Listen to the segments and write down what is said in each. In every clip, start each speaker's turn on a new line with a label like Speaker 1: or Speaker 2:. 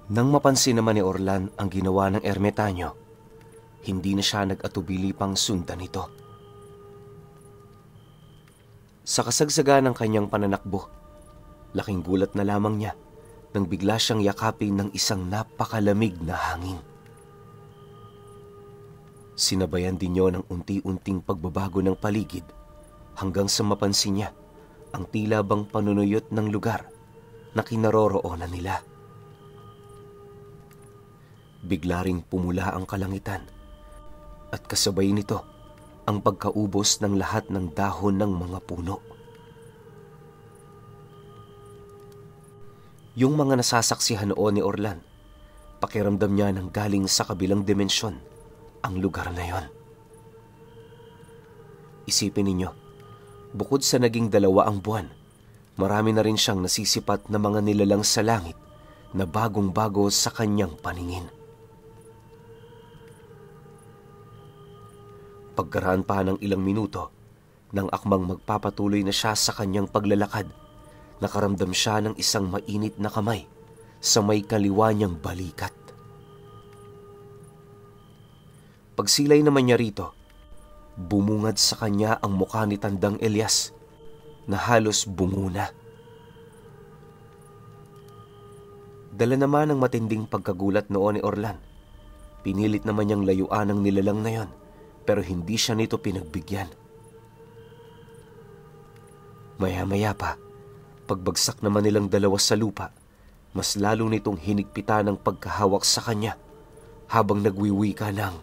Speaker 1: Nang mapansin naman ni Orlan ang ginawa ng ermitanyo, hindi na siya nag-atubili pang sundan ito. Sa kasagsaga ng kanyang pananakbo, laking gulat na lamang niya nang bigla siyang yakapin ng isang napakalamig na hangin. Sinabayan din niyo ng unti-unting pagbabago ng paligid hanggang sa mapansin niya ang tila bang panunuyot ng lugar na kinaroroonan nila. Bigla ring pumula ang kalangitan at kasabay nito ang pagkaubos ng lahat ng dahon ng mga puno. Yung mga nasasaksihan noon ni Orlan, pakiramdam niya nang galing sa kabilang dimensyon ang lugar na yon. Isipin ninyo, bukod sa naging 2 ang buwan, marami na rin siyang nasisipat na mga nilalang sa langit na bagong-bago sa kanyang paningin. Pagkaraan pa ng ilang minuto, nang akmang magpapatuloy na siya sa kanyang paglalakad, nakaramdam siya ng isang mainit na kamay sa may kaliwa niyang balikat. Pagsilay naman niya rito, bumungad sa kanya ang mukha ni Tandang Elias na halos bungo na. Dala naman ng matinding pagkagulat noon ni Orlan. Pinilit naman niyang layuan ang nilalang na yon, pero hindi siya nito pinagbigyan. Maya-maya pa, pagbagsak naman nilang 2 sa lupa, mas lalo nitong hinigpitan ng pagkahawak sa kanya habang nagwiwika ng,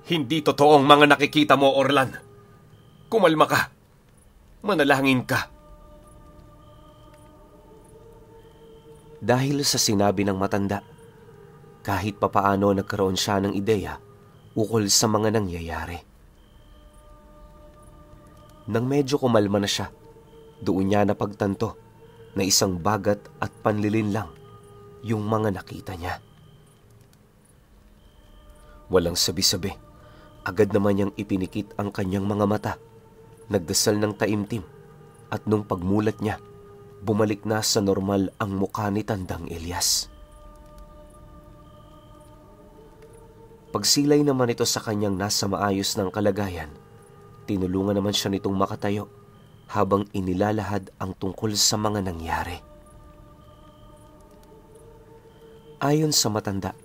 Speaker 1: "Hindi totoong mga nakikita mo, Orlan. Kumalma ka. Manalangin ka." Dahil sa sinabi ng matanda, kahit papaano nagkaroon siya ng ideya ukol sa mga nangyayari. Nang medyo kumalma na siya, doon niya napagtanto na isang bagat at panlilin lang yung mga nakita niya. Walang sabi-sabi, agad naman niyang ipinikit ang kanyang mga mata, nagdasal ng taimtim, at nung pagmulat niya, bumalik na sa normal ang mukha ni Tandang Elias. Pagsilay naman ito sa kanyang nasa maayos ng kalagayan, tinulungan naman siya nitong makatayo habang inilalahad ang tungkol sa mga nangyari. Ayon sa matanda,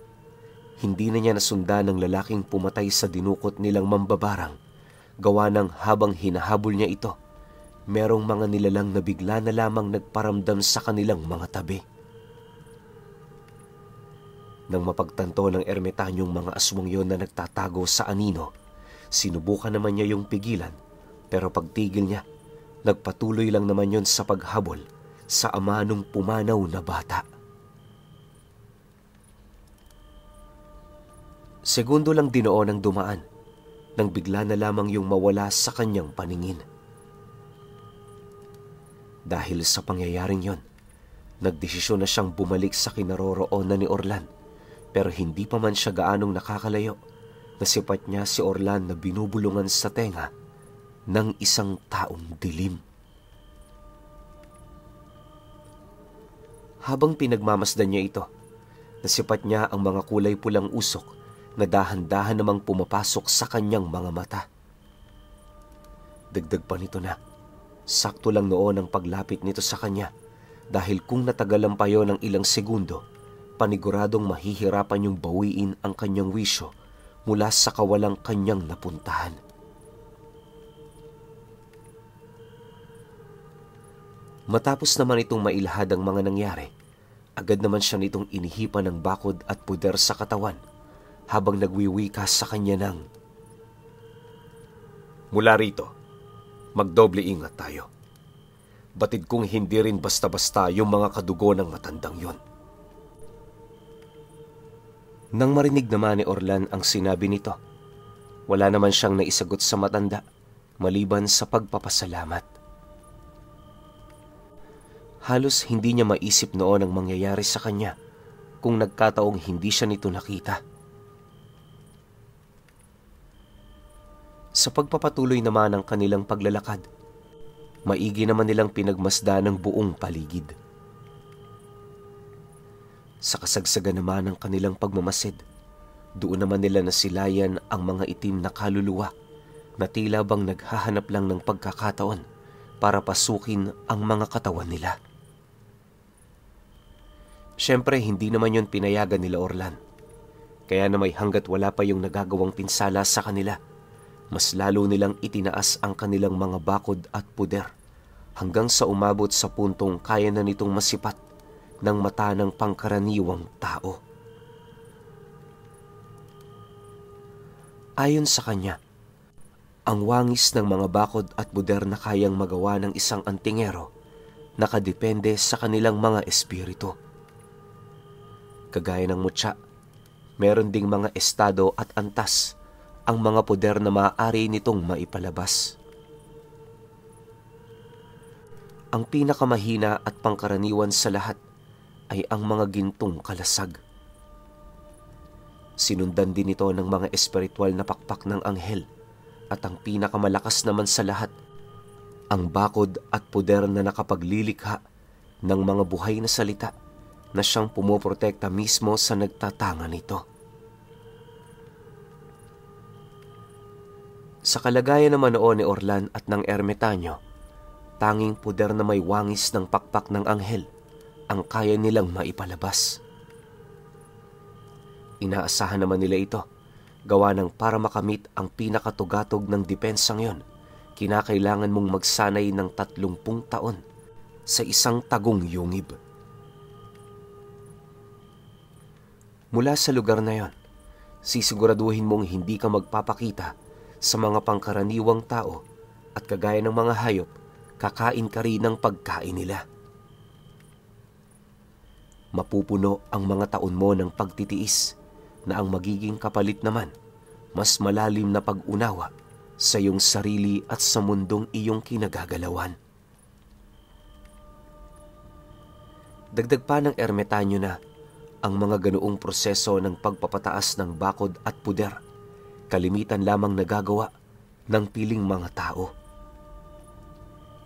Speaker 1: hindi na niya nasundan ng lalaking pumatay sa dinukot nilang mambabarang, gawa ng habang hinahabol niya ito, merong mga nilalang na bigla na lamang nagparamdam sa kanilang mga tabi. Nang mapagtanto ng ermitanyong mga aswang yon na nagtatago sa anino, sinubukan naman niya yung pigilan, pero pagtigil niya, nagpatuloy lang naman yon sa paghabol sa ama nung pumanaw na bata. Segundo lang dinoon ang dumaan, nang bigla na lamang yung mawala sa kanyang paningin. Dahil sa pangyayaring yon, nagdesisyon na siyang bumalik sa kinaroroonan ni Orlan, pero hindi pa man siya gaanong nakakalayo, nasipat niya si Orlan na binubulungan sa tenga ng isang taong dilim. Habang pinagmamasdan niya ito, nasipat niya ang mga kulay pulang usok na dahan-dahan namang pumapasok sa kanyang mga mata. Dagdag pa nito na, sakto lang noon ang paglapit nito sa kanya, dahil kung natagalan pa yon ng ilang segundo, paniguradong mahihirapan yung bawiin ang kanyang wisyo mula sa kawalang kanyang napuntahan. Matapos naman itong mailahad ang mga nangyari, agad naman siya nitong inihipan ng bakod at puder sa katawan habang nagwiwika sa kanya ng, "Mula rito, magdoble ingat tayo. Batid kong hindi rin basta-basta yung mga kadugo ng matandang yon." Nang marinig naman ni Orlan ang sinabi nito, wala naman siyang naisagot sa matanda maliban sa pagpapasalamat. Halos hindi niya maisip noon ang mangyayari sa kanya kung nagkataong hindi siya nito nakita. Sa pagpapatuloy naman ng kanilang paglalakad, maigi naman nilang pinagmasdan ang buong paligid. Sa kasagsagan naman ng kanilang pagmamasid, doon naman nila nasilayan ang mga itim na kaluluwa na tila bang naghahanap lang ng pagkakataon para pasukin ang mga katawan nila. Siyempre, hindi naman yon pinayagan nila Orlan. Kaya na may hanggat wala pa yung nagagawang pinsala sa kanila, mas lalo nilang itinaas ang kanilang mga bakod at puder hanggang sa umabot sa puntong kaya na nitong masipat ng mata ng pangkaraniwang tao. Ayon sa kanya, ang wangis ng mga bakod at puder na kayang magawa ng isang antingero nakadepende sa kanilang mga espiritu. Kagaya ng mutya, meron ding mga estado at antas ang mga poder na maaari nitong maipalabas. Ang pinakamahina at pangkaraniwan sa lahat ay ang mga gintong kalasag. Sinundan din ito ng mga espiritual na pakpak ng anghel at ang pinakamalakas naman sa lahat, ang bakod at poder na nakapaglilikha ng mga buhay na salita na siyang pumoprotekta mismo sa nagtatanga nito. Sa kalagayan naman noon ni Orlan at ng ermitanyo, tanging puder na may wangis ng pakpak ng anghel ang kaya nilang maipalabas. Inaasahan naman nila ito, gawa ng para makamit ang pinakatugatog ng dipensang yon, kinakailangan mong magsanay ng 30 taon sa isang tagong yungib. Mula sa lugar na yon, sisiguraduhin mong hindi ka magpapakita sa mga pangkaraniwang tao at kagaya ng mga hayop, kakain ka rin ng pagkain nila. Mapupuno ang mga taon mo ng pagtitiis na ang magiging kapalit naman, mas malalim na pag-unawa sa iyong sarili at sa mundong iyong kinagagalawan. Dagdag pa ng ermitanyo na ang mga ganoong proseso ng pagpapataas ng bakod at puder, kalimitan lamang nagagawa ng piling mga tao.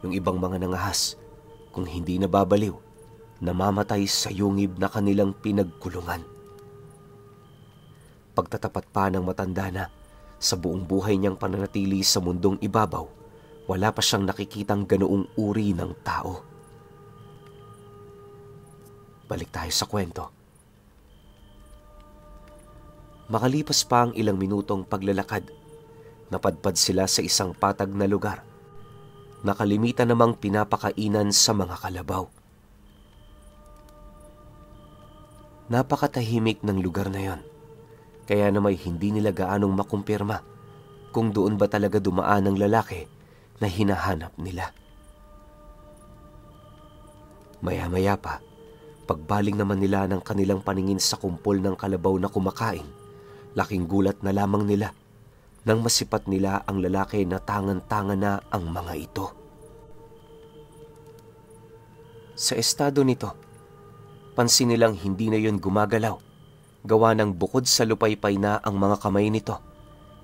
Speaker 1: Yung ibang mga nangahas, kung hindi nababaliw, namamatay sa yungib na kanilang pinagkulungan. Pagtatapat pa ng matanda na sa buong buhay niyang pananatili sa mundong ibabaw, wala pa siyang nakikitang ganoong uri ng tao. Balik tayo sa kwento. Makalipas pa ang ilang minutong paglalakad, napadpad sila sa isang patag na lugar, nakalimitan namang pinapakainan sa mga kalabaw. Napakatahimik ng lugar na yon, kaya na may hindi nila gaanong makumpirma kung doon ba talaga dumaan ang lalaki na hinahanap nila. Maya-maya pa, pagbaling naman nila ng kanilang paningin sa kumpol ng kalabaw na kumakain, laking gulat na lamang nila nang masipat nila ang lalaki na tangan-tangan na ang mga ito. Sa estado nito, pansin nilang hindi na yun gumagalaw, gawa ng bukod sa lupaypay na ang mga kamay nito,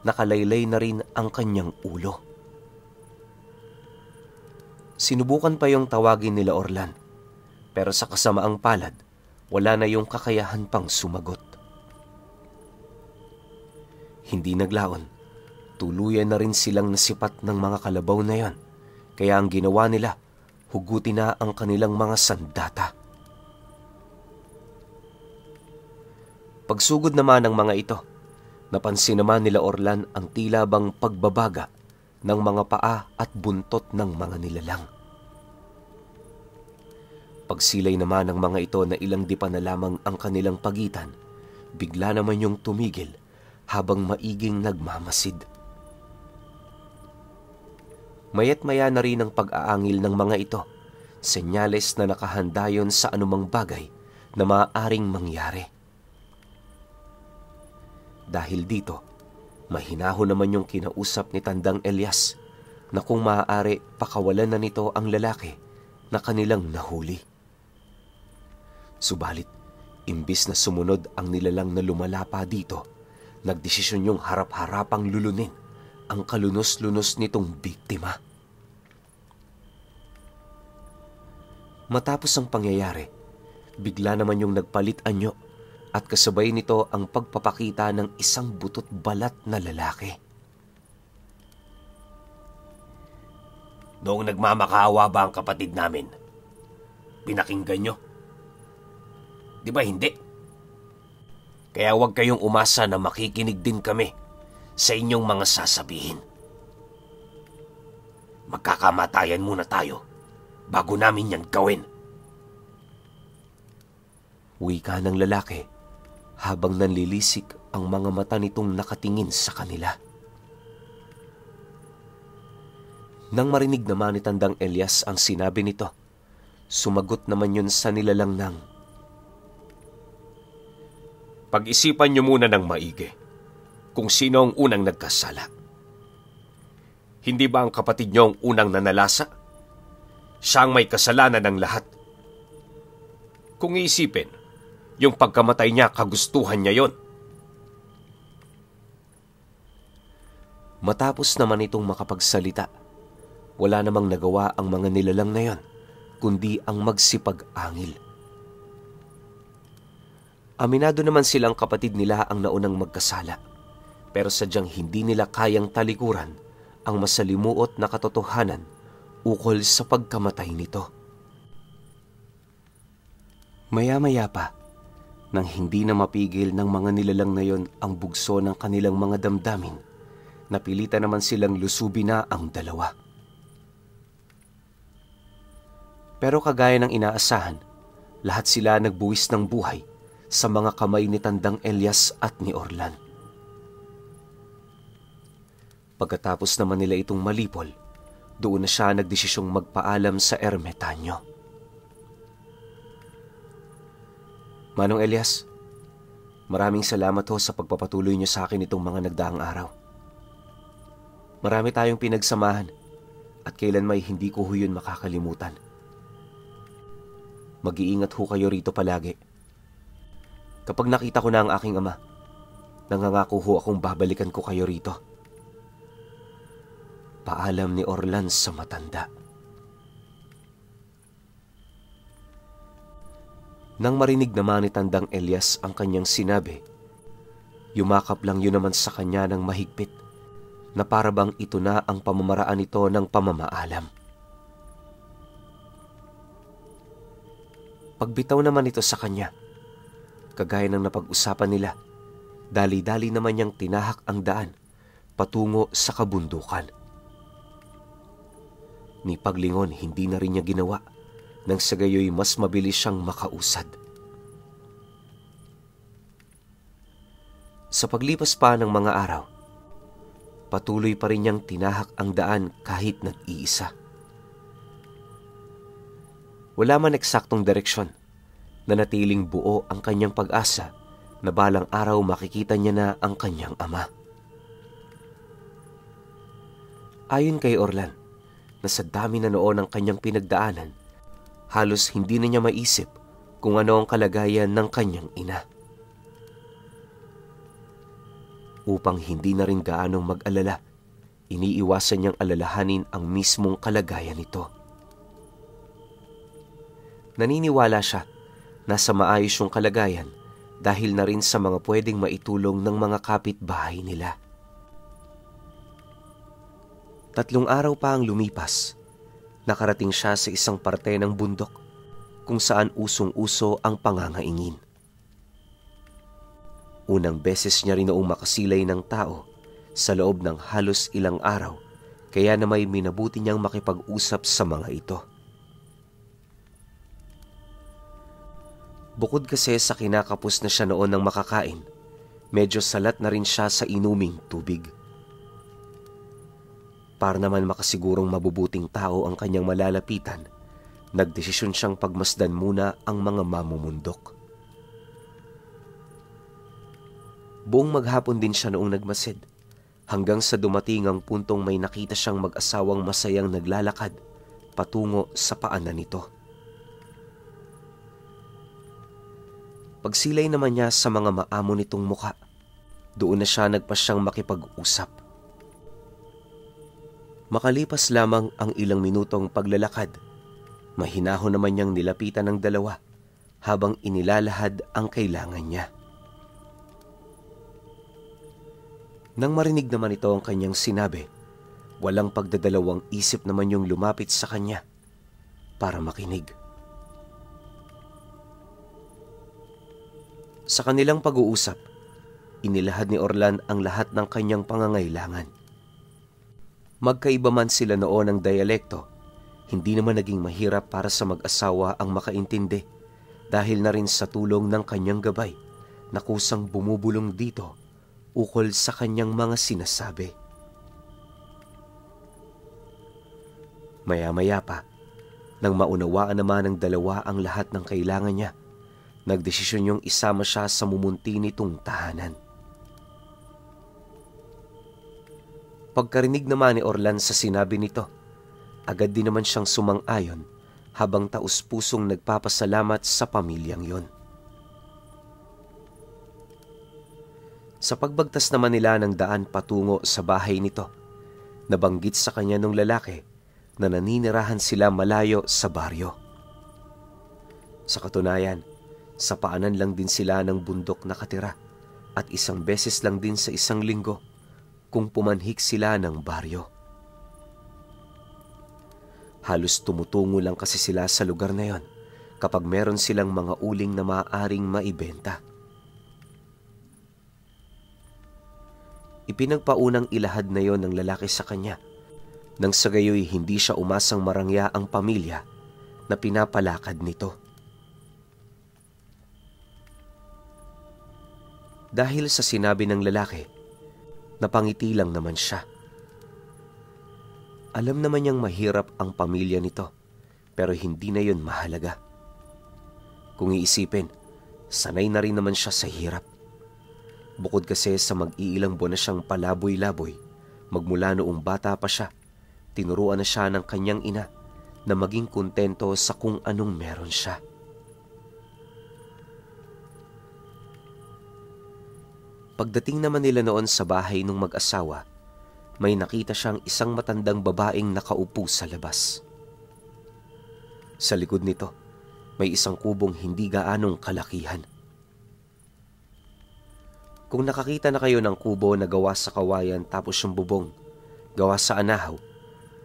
Speaker 1: nakalaylay na rin ang kanyang ulo. Sinubukan pa yung tawagin nila Orlan, pero sa kasamaang palad, wala na yung kakayahan pang sumagot. Hindi naglaon, tuluyan na rin silang nasipat ng mga kalabaw na yon, kaya ang ginawa nila, hugutin na ang kanilang mga sandata. Pagsugod naman ng mga ito, napansin naman nila Orlan ang tila bang pagbabaga ng mga paa at buntot ng mga nilalang. Pagsilay naman ng mga ito na ilang dipa na lamang ang kanilang pagitan, bigla naman yung tumigil habang maiging nagmamasid. Mayat maya na rin ang pag-aangil ng mga ito, senyales na nakahanda yon sa anumang bagay na maaaring mangyari. Dahil dito, mahinahon naman yung kinausap ni Tandang Elias na kung maaari pakawalan na nito ang lalaki na kanilang nahuli. Subalit, imbis na sumunod ang nilalang na lumala pa dito, nagdesisyon yung harap-harapang lulunin ang kalunos-lunos nitong biktima. Matapos ang pangyayari, Bigla naman yung nagpalit anyo at kasabay nito ang pagpapakita ng isang butot balat na lalaki.
Speaker 2: Noong nagmamakaawa ba ang kapatid namin, pinakinggan nyo? Di ba hindi? Kaya huwag kayong umasa na makikinig din kami sa inyong mga sasabihin. Magkakamatayan muna tayo bago namin yan gawin.
Speaker 1: Wika ng lalaki habang nanlilisik ang mga mata nitong nakatingin sa kanila. Nang marinig naman ni Tandang Elias ang sinabi nito, sumagot naman yun sa nilalang ng,
Speaker 2: pag-isipan niyo muna ng maigi kung sino ang unang nagkasala. Hindi ba ang kapatid niyo ang unang nanalasa? Siya ang may kasalanan ng lahat. Kung iisipin, yung pagkamatay niya, kagustuhan niya yon.
Speaker 1: Matapos naman itong makapagsalita, wala namang nagawa ang mga nilalang na yon, kundi ang magsipag-angil. Aminado naman silang kapatid nila ang naunang magkasala, pero sadyang hindi nila kayang talikuran ang masalimuot na katotohanan ukol sa pagkamatay nito. Maya-maya pa, nang hindi na mapigil ng mga nilalang na yon ang bugso ng kanilang mga damdamin, napilitan naman silang lusubin na ang dalawa. Pero kagaya ng inaasahan, lahat sila nagbuwis ng buhay sa mga kamay ni Tandang Elias at ni Orlan. Pagkatapos naman nila itong malipol, doon na siya nagdesisyong magpaalam sa ermitanyo. Manong Elias, maraming salamat ho sa pagpapatuloy niyo sa akin itong mga nagdaang araw. Marami tayong pinagsamahan at kailan may hindi ko ho yun makakalimutan. Mag-iingat ho kayo rito palagi. Kapag nakita ko na ang aking ama, nangangako ho akong babalikan ko kayo rito. Paalam ni Orlan sa matanda. Nang marinig naman ni Tandang Elias ang kanyang sinabi, yumakap lang yun naman sa kanya ng mahigpit na para bang ito na ang pamamaraan nito ng pamamaalam. Pagbitaw naman ito sa kanya, kagaya ng napag-usapan nila, dali-dali naman niyang tinahak ang daan patungo sa kabundukan. Ni paglingon hindi na rin niya ginawa, nang sa gayoy mas mabilis siyang makausad. Sa paglipas pa ng mga araw, patuloy pa rin niyang tinahak ang daan kahit nag-iisa. Wala man eksaktong direksyon, nanatiling buo ang kanyang pag-asa na balang araw makikita niya na ang kanyang ama. Ayon kay Orlan, na sa dami na noon ang kanyang pinagdaanan, halos hindi na niya maisip kung ano ang kalagayan ng kanyang ina. Upang hindi na rin gaanong mag-alala, iniiwasan niyang alalahanin ang mismong kalagayan nito. Naniniwala siya na sa maayos yung kalagayan dahil na rin sa mga pwedeng maitulong ng mga kapitbahay nila. 3 araw pa ang lumipas, nakarating siya sa isang parte ng bundok kung saan usong-uso ang pangangaingin. Unang beses niya rin noong makasilay ng tao sa loob ng halos ilang araw, kaya na may minabuti niyang makipag-usap sa mga ito. Bukod kasi sa kinakapos na siya noon ng makakain, medyo salat na rin siya sa inuming tubig. Para naman makasigurong mabubuting tao ang kanyang malalapitan, nagdesisyon siyang pagmasdan muna ang mga mamumundok. Buong maghapon din siya noong nagmasid, hanggang sa dumating ang puntong may nakita siyang mag-asawang masayang naglalakad patungo sa paanan nito. Pagsilay naman niya sa mga maamo nitong mukha, doon na siya nagpasyang makipag-usap. Makalipas lamang ang ilang minutong paglalakad, mahinahon naman niyang nilapitan ng dalawa habang inilalahad ang kailangan niya. Nang marinig naman ito ang kanyang sinabi, walang pagdadalawang isip naman yung lumapit sa kanya para makinig. Sa kanilang pag-uusap, inilahad ni Orlan ang lahat ng kanyang pangangailangan. Magkaiba man sila noon ng dialekto, hindi naman naging mahirap para sa mag-asawa ang makaintindi dahil na rin sa tulong ng kanyang gabay na kusang bumubulong dito ukol sa kanyang mga sinasabi. Maya-maya pa, nang maunawaan naman ng dalawa ang lahat ng kailangan niya, nagdesisyon yung isama siya sa mumunti nitong tahanan. Pagkarinig naman ni Orlan sa sinabi nito, agad din naman siyang sumang-ayon habang taus-pusong nagpapasalamat sa pamilyang yon. Sa pagbagtas naman nila ng daan patungo sa bahay nito, nabanggit sa kanya ng lalaki na naninirahan sila malayo sa baryo. Sa katunayan, sa paanan lang din sila ng bundok nakatira at isang beses lang din sa isang linggo kung pumanhik sila ng baryo. Halos tumutungo lang kasi sila sa lugar na yon kapag meron silang mga uling na maaaring maibenta. Ipinagpaunang ilahad na yon ng lalaki sa kanya, nang sa gayoy hindi siya umasang marangya ang pamilya na pinapalakad nito. Dahil sa sinabi ng lalaki, napangiti lang naman siya. Alam naman niyang mahirap ang pamilya nito, pero hindi na yon mahalaga. Kung iisipin, sanay na rin naman siya sa hirap. Bukod kasi sa mag-iilang buwan na siyang palaboy-laboy, magmula noong bata pa siya, tinuruan na siya ng kanyang ina na maging kontento sa kung anong meron siya. Pagdating naman nila noon sa bahay ng mag-asawa, may nakita siyang isang matandang babaeng nakaupo sa labas. Sa likod nito, may isang kubong hindi gaanong kalakihan. Kung nakakita na kayo ng kubo na gawa sa kawayan tapos yung bubong, gawa sa anahaw,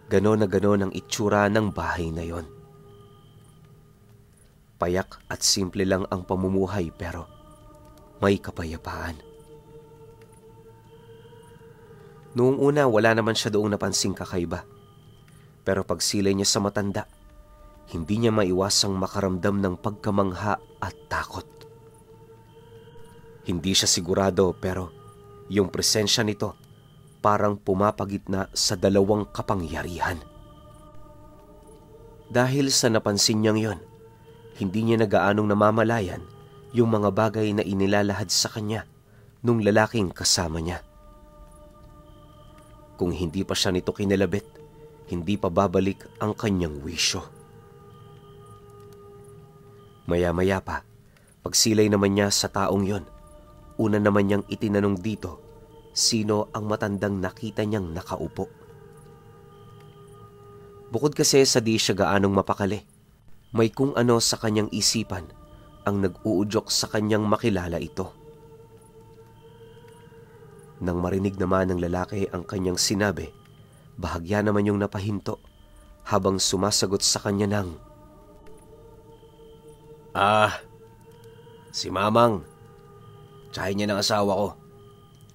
Speaker 1: gano'n na gano'n ang itsura ng bahay na yon. Payak at simple lang ang pamumuhay pero may kapayapaan. Noong una wala naman siya doong napansing kakaiba. Pero pagsilay niya sa matanda, hindi niya maiwasang makaramdam ng pagkamangha at takot. Hindi siya sigurado pero yung presensya nito parang pumapagitna sa dalawang kapangyarihan. Dahil sa napansin niyang yon, hindi niya na gaanong namamalayan yung mga bagay na inilalahad sa kanya nung lalaking kasama niya. Kung hindi pa siya nito kinalabit, hindi pa babalik ang kanyang wisyo. Maya-maya pa, pagsilay naman niya sa taong yon, una naman niyang itinanong dito, sino ang matandang nakita niyang nakaupo. Bukod kasi sa di siya gaanong mapakali, may kung ano sa kanyang isipan ang nag-uudyok sa kanyang makilala ito. Nang marinig naman ng lalaki ang kanyang sinabi, bahagya naman yung napahinto habang sumasagot sa kanya ng, si Mamang. Tsahin niya ng asawa ko.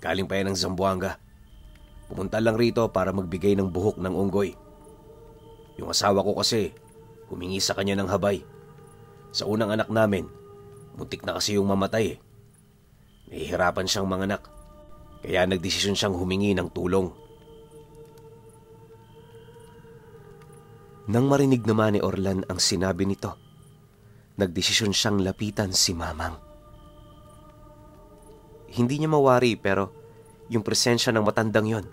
Speaker 1: Galing pa yan ng Zamboanga. Pumunta lang rito para magbigay ng buhok ng unggoy. Yung asawa ko kasi, humingi sa kanya ng habay. Sa unang anak namin, muntik na kasi yung mamatay eh. Nahihirapan siyang manganak. Kaya nagdesisyon siyang humingi ng tulong. Nang marinig naman ni Orlan ang sinabi nito, nagdesisyon siyang lapitan si Mamang. Hindi niya mawari pero yung presensya ng matandang yon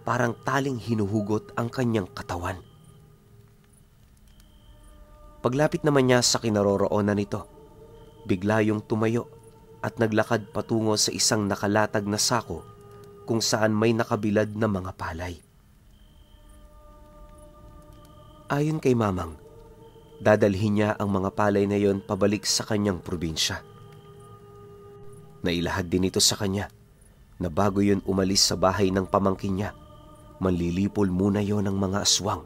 Speaker 1: parang taling hinuhugot ang kanyang katawan. Paglapit naman niya sa kinaroroonan nito, bigla yung tumayo at naglakad patungo sa isang nakalatag na sako kung saan may nakabilad na mga palay. Ayon kay Mamang, dadalhin niya ang mga palay na yon pabalik sa kanyang probinsya. Nailahad din ito sa kanya na bago yon umalis sa bahay ng pamangkin niya, manlilipol muna yon ng mga aswang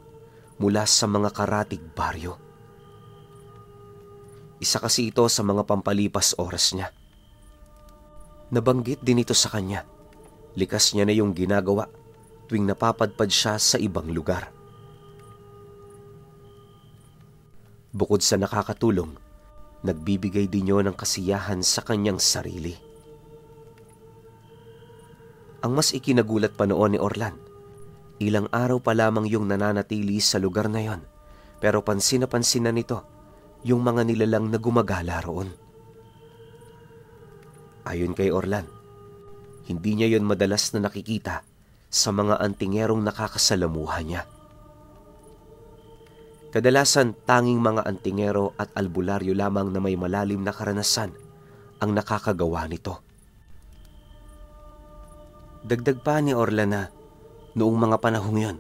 Speaker 1: mula sa mga karatig baryo. Isa kasi ito sa mga pampalipas oras niya. Nabanggit din ito sa kanya. Likas niya na yung ginagawa tuwing napapadpad siya sa ibang lugar. Bukod sa nakakatulong, nagbibigay din yun ng kasiyahan sa kanyang sarili. Ang mas ikinagulat pa noon ni Orlan, ilang araw pa lamang yung nananatili sa lugar na yon, pero pansin na nito yung mga nilalang na gumagala roon. Ayon kay Orlan, hindi niya yon madalas na nakikita sa mga antingerong nakakasalamuha niya. Kadalasan tanging mga antingero at albularyo lamang na may malalim na karanasan ang nakakagawa nito. Dagdag pa ni Orlan na noong mga panahong yon,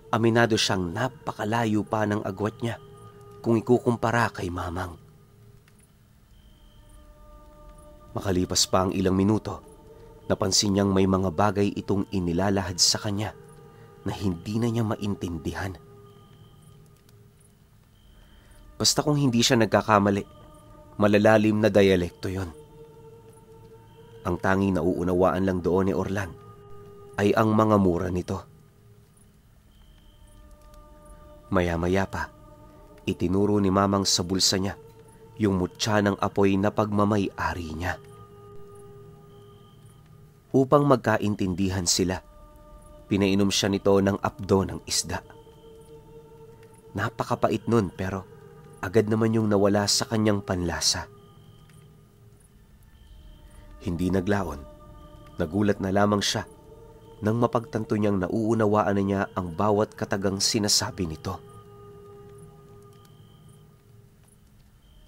Speaker 1: aminado siyang napakalayo pa ng agwat niya kung ikukumpara kay Mamang. Makalipas pa ang ilang minuto, napansin niyang may mga bagay itong inilalahad sa kanya na hindi na niya maintindihan. Basta kung hindi siya nagkakamali, malalalim na dialekto yon. Ang tanging nauunawaan lang doon ni Orlan ay ang mga mura nito. Maya-maya pa, itinuro ni Mamang sa bulsa niya yung mutya ng apoy na pagmamay-ari niya. Upang magkaintindihan sila, pinainom siya nito ng apdo ng isda. Napakapait nun pero agad naman yung nawala sa kanyang panlasa. Hindi naglaon, nagulat na lamang siya nang mapagtanto niyang nauunawaan na niya ang bawat katagang sinasabi nito.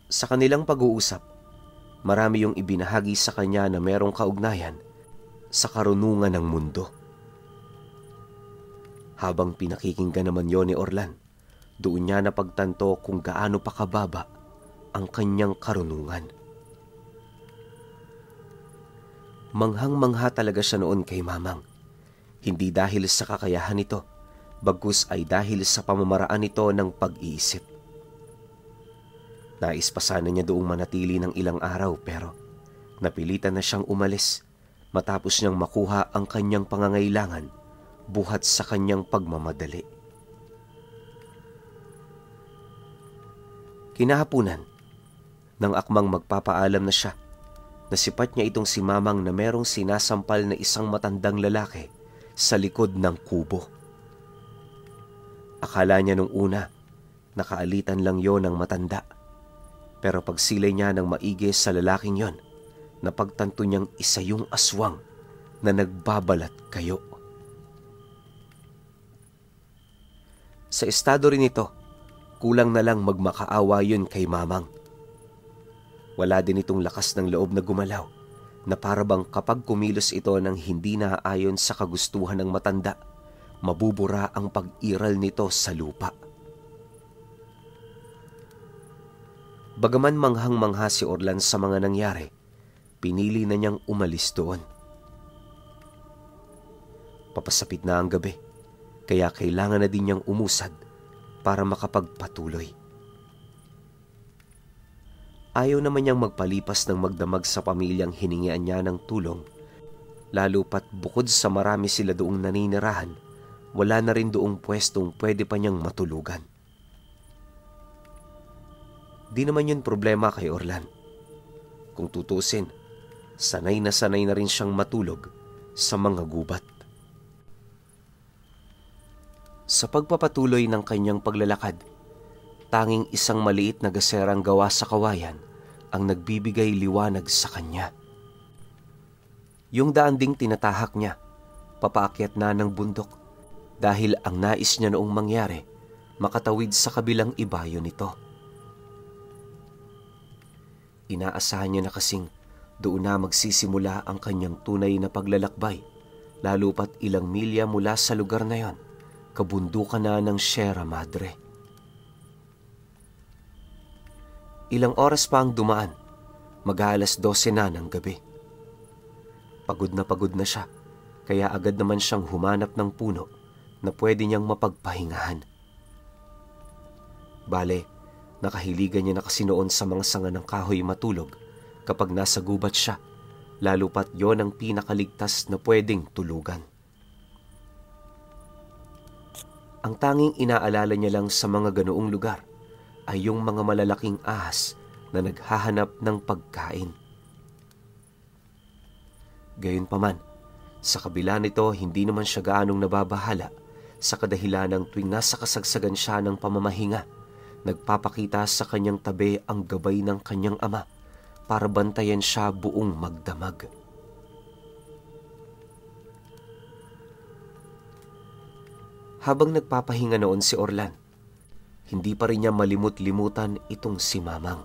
Speaker 1: Sa kanilang pag-uusap, marami yung ibinahagi sa kanya na merong kaugnayan sa karunungan ng mundo. Habang pinakikinggan naman yon ni Orlan, doon niya napagtanto kung gaano pa kababa ang kanyang karunungan. Manghang-mangha talaga siya noon kay Mamang. Hindi dahil sa kakayahan nito, bagkus ay dahil sa pamamaraan nito ng pag-iisip. Nais pa sana niya doong manatili ng ilang araw pero napilitan na siyang umalis matapos niyang makuha ang kanyang pangangailangan buhat sa kanyang pagmamadali. Kinahapunan, nang akmang magpapaalam na siya, nasipat niya itong si Mamang na merong sinasampal na isang matandang lalaki sa likod ng kubo. Akala niya nung una, nakaalitan lang yon ng matanda. Pero pagsilay niya ng maigi sa lalaking yon, napagtanto niyang isa yung aswang na nagbabalat kayo. Sa estado rin ito, kulang na lang magmakaawa yun kay Mamang. Wala din itong lakas ng loob na gumalaw, na parabang kapag kumilos ito ng hindi naaayon sa kagustuhan ng matanda, mabubura ang pag-iral nito sa lupa. Bagaman manghang-mangha si Orlan sa mga nangyari, pinili na niyang umalis doon. Papasapit na ang gabi, kaya kailangan na din niyang umusad para makapagpatuloy. Ayaw naman niyang magpalipas ng magdamag sa pamilyang hiningian niya ng tulong, lalo pat bukod sa marami sila doong naninirahan, wala na rin doong pwestong pwede pa niyang matulugan. Di naman yun problema kay Orlan. Kung tutusin, sanay na rin siyang matulog sa mga gubat. Sa pagpapatuloy ng kanyang paglalakad, tanging isang maliit na gaserang gawa sa kawayan ang nagbibigay liwanag sa kanya. Yung daan ding tinatahak niya, papaakyat na ng bundok dahil ang nais niya noong mangyari, makatawid sa kabilang ibayo nito. Inaasahan niya na kasing doon na magsisimula ang kanyang tunay na paglalakbay, lalo pat ilang milya mula sa lugar na yon, kabundukan na ng Sierra Madre. Ilang oras pa ang dumaan, mag-aalas 12 na ng gabi. Pagod na siya, kaya agad naman siyang humanap ng puno na pwede niyang mapagpahingahan. Bale, nakahiligan niya na kasi noon sa mga sanga ng kahoy matulog kapag nasa gubat siya, lalo pat yon ang pinakaligtas na pwedeng tulugan. Ang tanging inaalala niya lang sa mga ganoong lugar ay yung mga malalaking ahas na naghahanap ng pagkain. Gayunpaman, sa kabila nito hindi naman siya gaanong nababahala sa kadahilanang tuwing nasa kasagsagan siya ng pamamahinga, nagpapakita sa kanyang tabi ang gabay ng kanyang ama para bantayan siya buong magdamag. Habang nagpapahinga noon si Orlan, hindi pa rin niya malimut-limutan itong si Mamang.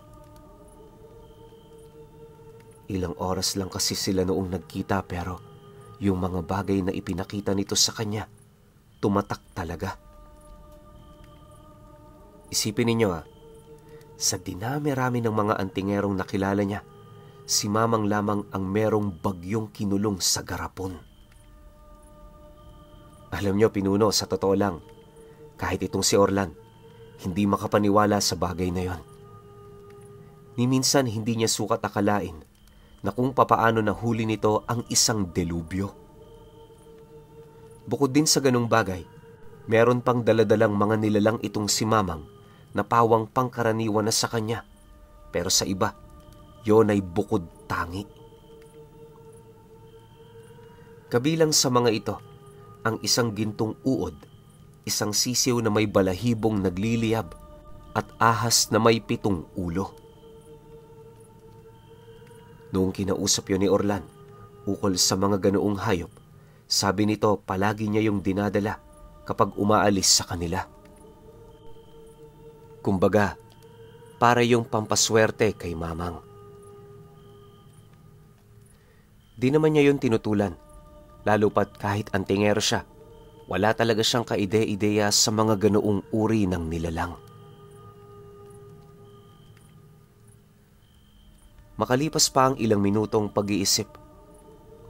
Speaker 1: Ilang oras lang kasi sila noong nagkita pero yung mga bagay na ipinakita nito sa kanya, tumatak talaga. Isipin ninyo sa dinami-rami ng mga antingerong nakilala niya, si Mamang lamang ang merong bagyong kinulong sa garapon. Alam niyo, Pinuno, sa totoo lang, kahit itong si Orlan, hindi makapaniwala sa bagay na yon. Ni minsan hindi niya sukat akalain na kung papaano nahuli nito ang isang delubyo. Bukod din sa ganung bagay, meron pang daladalang mga nilalang itong si Mamang na pawang pangkaraniwan na sa kanya, pero sa iba, yon ay bukod tangi. Kabilang sa mga ito, ang isang gintong uod, isang sisiw na may balahibong nagliliyab, at ahas na may 7 ulo. Noong kinausap yun ni Orlan, ukol sa mga ganoong hayop, sabi nito palagi niya yung dinadala kapag umaalis sa kanila. Kumbaga, para yung pampaswerte kay Mamang. Di naman niya yun tinutulan, lalo pat kahit antingero siya, wala talaga siyang kaide-ideya sa mga ganoong uri ng nilalang. Makalipas pa ang ilang minutong pag-iisip,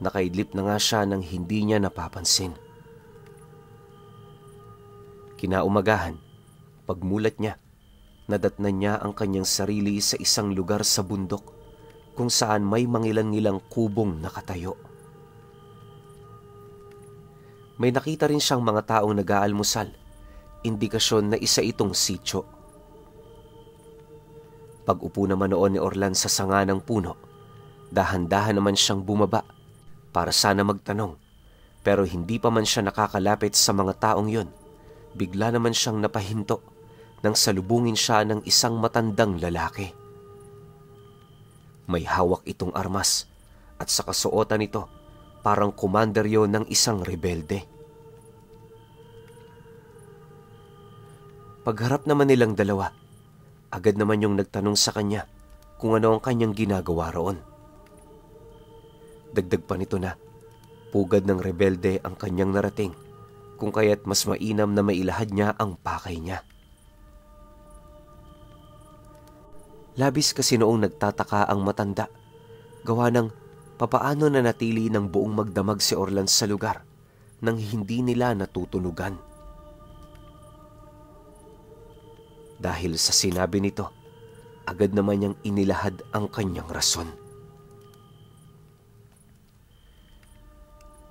Speaker 1: nakaidlip na nga siya nang hindi niya napapansin. Kinaumagahan, pagmulat niya, nadatnan niya ang kanyang sarili sa isang lugar sa bundok kung saan may mangilan-ngilang kubong nakatayo. May nakita rin siyang mga taong nag-aalmusal, indikasyon na isa itong sityo. Pag-upo naman noon ni Orlan sa sanga ng puno, dahan-dahan naman siyang bumaba para sana magtanong, pero hindi pa man siya nakakalapit sa mga taong yun, bigla naman siyang napahinto nang salubungin siya ng isang matandang lalaki. May hawak itong armas at sa kasuotan nito, parang komanderyo ng isang rebelde. Pagharap naman nilang dalawa, agad naman yung nagtanong sa kanya kung ano ang kanyang ginagawa roon. Dagdag pa nito na, pugad ng rebelde ang kanyang narating, kung kaya't mas mainam na mailahad niya ang pakay niya. Labis kasi noong nagtataka ang matanda, gawa ng papaano na natili ng buong magdamag si Orlan sa lugar nang hindi nila natutunugan. Dahil sa sinabi nito, agad naman niyang inilahad ang kanyang rason.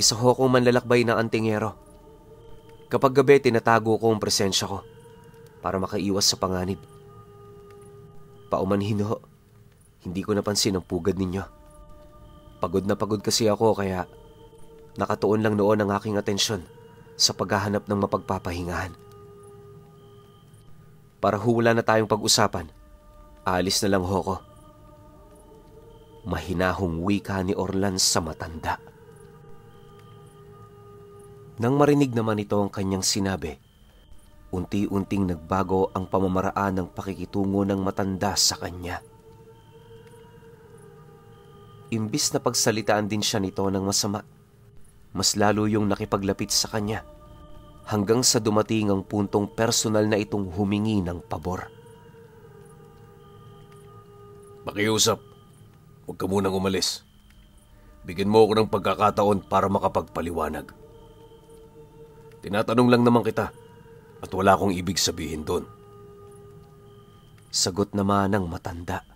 Speaker 1: Isa ho akong manlalakbay na antingero. Kapag gabi, tinatago ko ang presensya ko para makaiwas sa panganib. Paumanhin ho, hindi ko napansin ang pugad ninyo. Pagod na pagod kasi ako kaya nakatuon lang noon ang aking atensyon sa paghahanap ng mapagpapahingahan. Para wala na tayong pag-usapan, aalis na lang ho ko. Mahinahong wika ni Orlan sa matanda. Nang marinig naman ito ang kanyang sinabi, unti-unting nagbago ang pamamaraan ng pakikitungo ng matanda sa kanya. Imbis na pagsalitaan din siya nito ng masama, mas lalo yung nakipaglapit sa kanya, hanggang sa dumating ang puntong personal na itong humingi ng pabor.
Speaker 2: Pakiusap, huwag ka munang umalis. Bigyan mo ako ng pagkakataon para makapagpaliwanag. Tinatanong lang naman kita at wala akong ibig sabihin doon.
Speaker 1: Sagot naman ng matanda.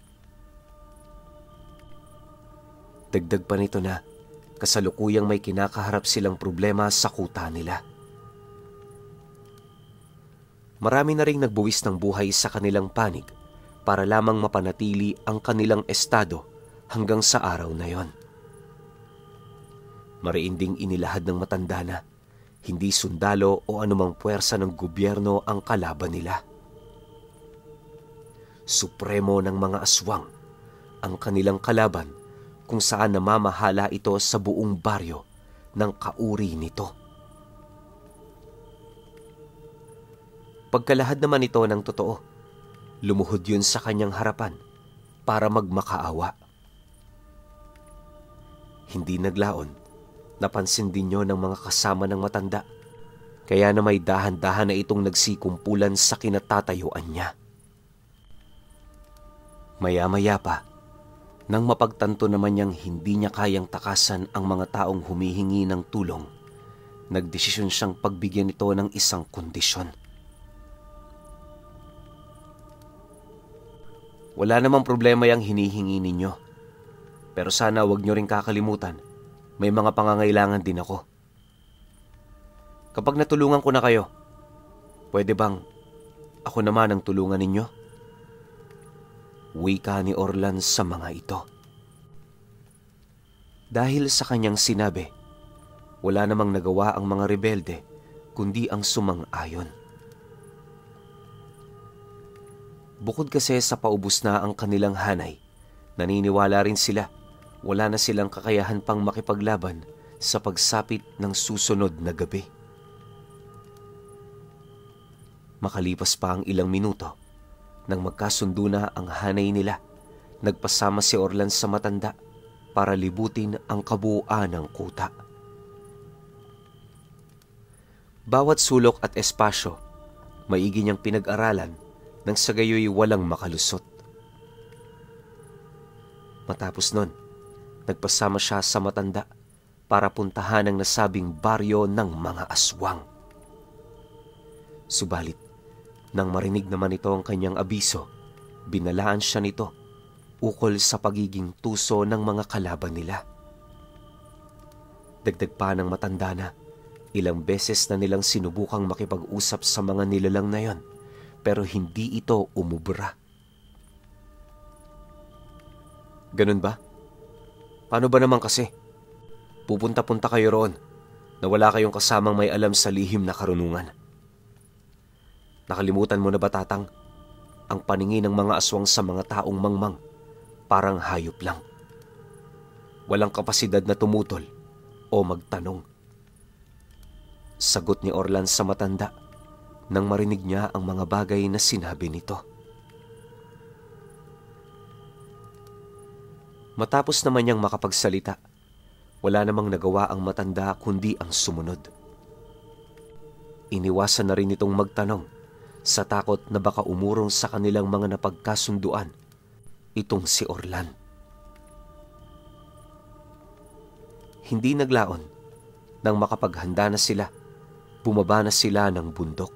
Speaker 1: Dagdag pa nito na kasalukuyang may kinakaharap silang problema sa kuta nila. Marami na ring nagbuwis ng buhay sa kanilang panig para lamang mapanatili ang kanilang estado hanggang sa araw na yon. Mariinding inilahad ng matanda na hindi sundalo o anumang puwersa ng gobyerno ang kalaban nila. Supremo ng mga aswang ang kanilang kalaban kung saan namamahala ito sa buong baryo ng kauri nito. Pagkalahad naman ito ng totoo, lumuhod yun sa kanyang harapan para magmakaawa. Hindi naglaon, napansin din yun ng mga kasama ng matanda, kaya na may dahan-dahan na itong nagsikumpulan sa kinatatayuan niya. Maya-maya pa, nang mapagtanto naman niyang hindi niya kayang takasan ang mga taong humihingi ng tulong, nagdesisyon siyang pagbigyan ito ng isang kondisyon. Wala namang problema yung hinihingi ninyo, pero sana wag niyo rin kakalimutan, may mga pangangailangan din ako. Kapag natulungan ko na kayo, pwede bang ako naman ang tulungan ninyo? Wika ni Orlan sa mga ito. Dahil sa kanyang sinabi, wala namang nagawa ang mga rebelde kundi ang sumang-ayon. Bukod kasi sa paubos na ang kanilang hanay, naniniwala rin sila wala na silang kakayahan pang makipaglaban sa pagsapit ng susunod na gabi. Makalipas pa ang ilang minuto, nang magkasundo na ang hanay nila, nagpasama si Orlan sa matanda para libutin ang kabuuan ng kuta. Bawat sulok at espasyo, maigi niyang pinag-aralan nang sa gayoy walang makalusot. Matapos nun, nagpasama siya sa matanda para puntahan ang nasabing baryo ng mga aswang. Subalit, nang marinig naman ito ang kanyang abiso, binalaan siya nito ukol sa pagiging tuso ng mga kalaban nila. Dagdag pa ng matanda na, ilang beses na nilang sinubukang makipag-usap sa mga nilalang na yon, pero hindi ito umubra. Ganun ba? Paano ba naman kasi? Pupunta-punta kayo roon na wala kayong kasamang may alam sa lihim na karunungan. Nakalimutan mo na ba, Tatang? Ang paningin ng mga aswang sa mga taong mangmang, parang hayop lang. Walang kapasidad na tumutol o magtanong. Sagot ni Orlan sa matanda nang marinig niya ang mga bagay na sinabi nito. Matapos naman niyang makapagsalita, wala namang nagawa ang matanda kundi ang sumunod. Iniwasan na rin itong magtanong sa takot na baka umurong sa kanilang mga napagkasunduan itong si Orlan. Hindi naglaon, nang makapaghanda na sila, bumaba na sila ng bundok.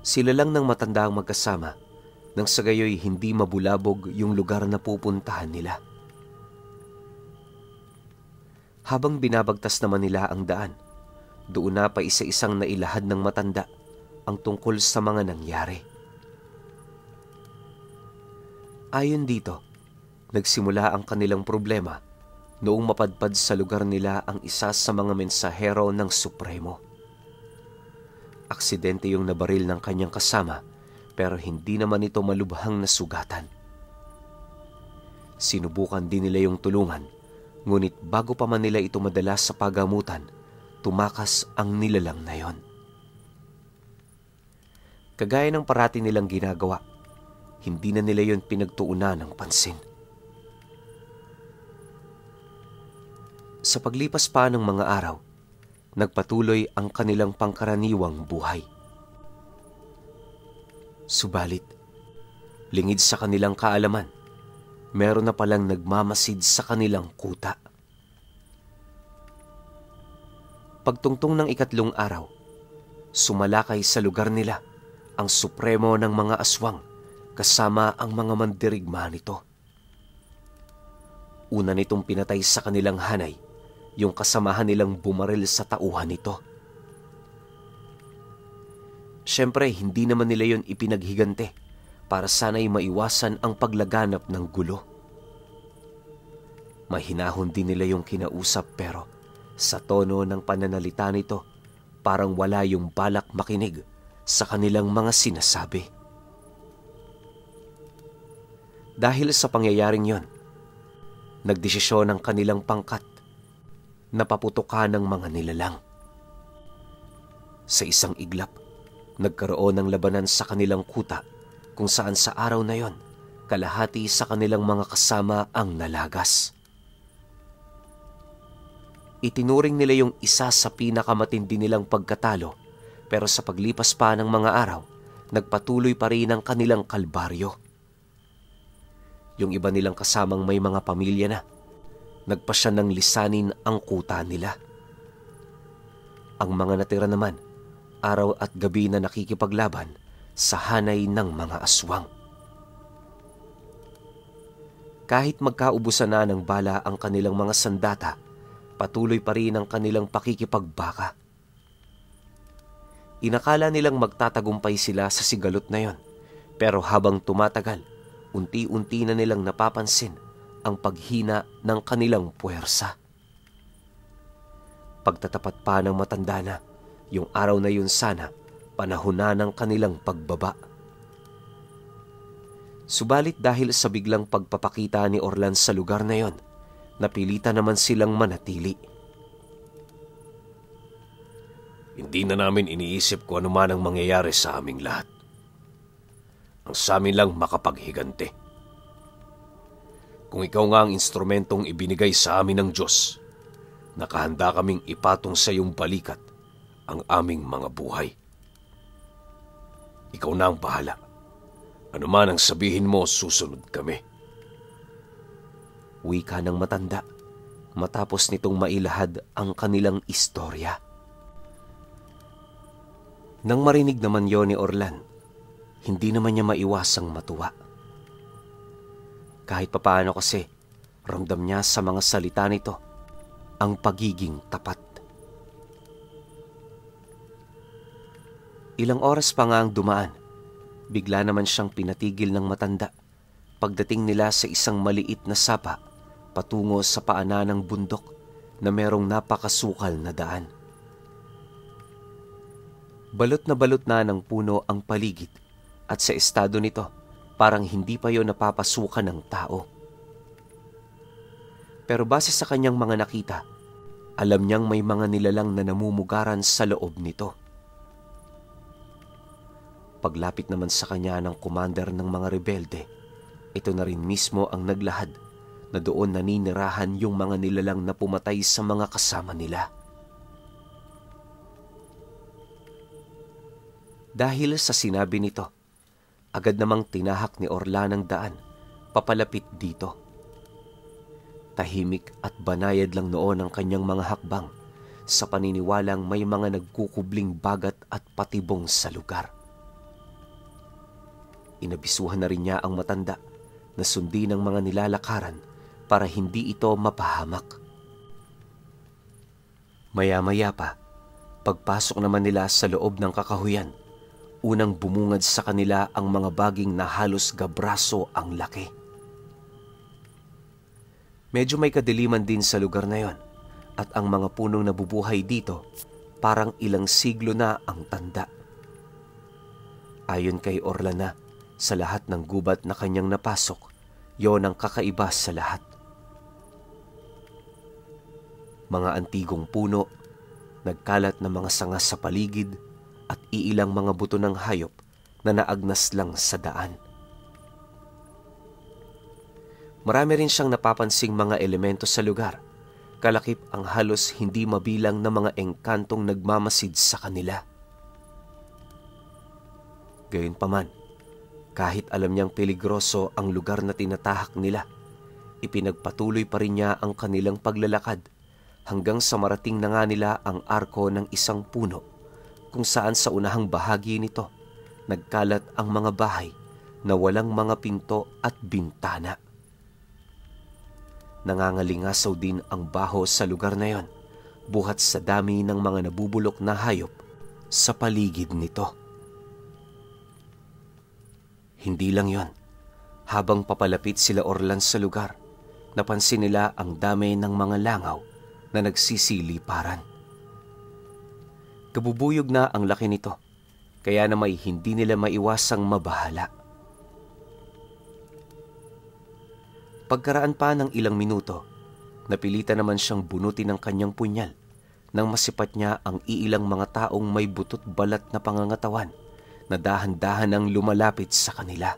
Speaker 1: Sila lang ng matanda ang magkasama, nang sa gayoy hindi mabulabog yung lugar na pupuntahan nila. Habang binabagtas naman nila ang daan, doon na pa isa-isang nailahad ng matanda ang tungkol sa mga nangyari. Ayon dito, nagsimula ang kanilang problema noong mapadpad sa lugar nila ang isa sa mga mensahero ng Supremo. Aksidente yung nabaril ng kanyang kasama, pero hindi naman ito malubhang nasugatan. Sinubukan din nila yung tulungan, ngunit bago pa man nila ito madala sa pagamutan, tumakas ang nilalang na yon. Kagaya ng parati nilang ginagawa, hindi na nila yon pinagtuunan ng pansin. Sa paglipas pa ng mga araw, nagpatuloy ang kanilang pangkaraniwang buhay. Subalit, lingid sa kanilang kaalaman, meron na palang nagmamasid sa kanilang kuta. Pagtungtong ng 3 araw, sumalakay sa lugar nila ang supremo ng mga aswang kasama ang mga mandirigma nito. Una nitong pinatay sa kanilang hanay yung kasamahan nilang bumaril sa tauhan nito. Siyempre, hindi naman nila yon ipinaghigante para sana'y maiwasan ang paglaganap ng gulo. Mahinahon din nila yung kinausap pero sa tono ng pananalita nito, parang wala yung balak makinig sa kanilang mga sinasabi. Dahil sa pangyayaring yon, nagdesisyon ang kanilang pangkat na paputukan ng mga nilalang. Sa isang iglap, nagkaroon ng labanan sa kanilang kuta kung saan sa araw na yon, kalahati sa kanilang mga kasama ang nalagas. Itinuring nila yung isa sa pinakamatindi nilang pagkatalo, pero sa paglipas pa ng mga araw, nagpatuloy pa rin ang kanilang kalbaryo. Yung iba nilang kasamang may mga pamilya na, nagpasya ng lisanin ang kuta nila. Ang mga natira naman, araw at gabi na nakikipaglaban sa hanay ng mga aswang. Kahit magkaubusan na ng bala ang kanilang mga sandata, patuloy pa rin ang kanilang pakikipagbaka. Inakala nilang magtatagumpay sila sa sigalot na yon, pero habang tumatagal, unti-unti na nilang napapansin ang paghina ng kanilang puwersa. Pagtatapat pa ng matanda na, yung araw na yun sana, panahon na ng kanilang pagbaba. Subalit dahil sa biglang pagpapakita ni Orlan sa lugar na yon, napilitan naman silang manatili.
Speaker 2: Hindi na namin iniisip kung ano man ang mangyayari sa aming lahat. Ang sa amin lang makapaghigante. Kung ikaw nga ang instrumentong ibinigay sa amin ng Diyos, nakahanda kaming ipatong sa iyong balikat ang aming mga buhay. Ikaw na ang bahala. Ano man ang sabihin mo, susunod kami.
Speaker 1: Wika ng matanda matapos nitong mailahad ang kanilang istorya. Nang marinig naman yon ni Orlan, hindi naman niya maiwasang matuwa. Kahit papaano kasi, ramdam niya sa mga salita nito ang pagiging tapat. Ilang oras pa nga ang dumaan, bigla naman siyang pinatigil ng matanda pagdating nila sa isang maliit na sapa patungo sa paanan ng bundok na merong napakasukal na daan. Balot na ng puno ang paligid at sa estado nito, parang hindi pa yon napapasukan ng tao. Pero base sa kanyang mga nakita, alam niyang may mga nilalang na namumugaran sa loob nito. Paglapit naman sa kanya ng commander ng mga rebelde, ito na rin mismo ang naglahad na doon naninirahan yung mga nilalang na pumatay sa mga kasama nila. Dahil sa sinabi nito, agad namang tinahak ni Orlan ang daan papalapit dito. Tahimik at banayad lang noon ang kanyang mga hakbang sa paniniwalang may mga nagkukubling bagat at patibong sa lugar. Inabisuhan na rin niya ang matanda na sundin ang mga nilalakaran para hindi ito mapahamak. Maya-maya pa, pagpasok naman nila sa loob ng kakahuyan, unang bumungad sa kanila ang mga baging na halos gabraso ang laki. Medyo may kadiliman din sa lugar na yon at ang mga punong nabubuhay dito parang ilang siglo na ang tanda. Ayon kay Orlan, sa lahat ng gubat na kanyang napasok, yon ang kakaiba sa lahat. Mga antigong puno, nagkalat na mga sanga sa paligid at iilang mga buto ng hayop na naagnas lang sa daan. Marami rin siyang napapansing mga elemento sa lugar, kalakip ang halos hindi mabilang na mga engkantong nagmamasid sa kanila. Gayunpaman, Kahit alam niyang peligroso ang lugar na tinatahak nila, ipinagpatuloy pa rin niya ang kanilang paglalakad hanggang sa marating na nga nila ang arko ng isang puno kung saan sa unahang bahagi nito nagkalat ang mga bahay na walang mga pinto at bintana. Nangangalingasaw din ang baho sa lugar na yon, buhat sa dami ng mga nabubulok na hayop sa paligid nito. Hindi lang yon, habang papalapit sila Orlan sa lugar, napansin nila ang dami ng mga langaw na nagsisiliparan. Kabubuyog na ang laki nito, kaya na may hindi nila maiwasang mabahala. Pagkaraan pa ng ilang minuto, napilitan naman siyang bunutin ng kanyang punyal nang masipat niya ang iilang mga taong may butot balat na pangangatawan na dahan-dahan ang lumalapit sa kanila.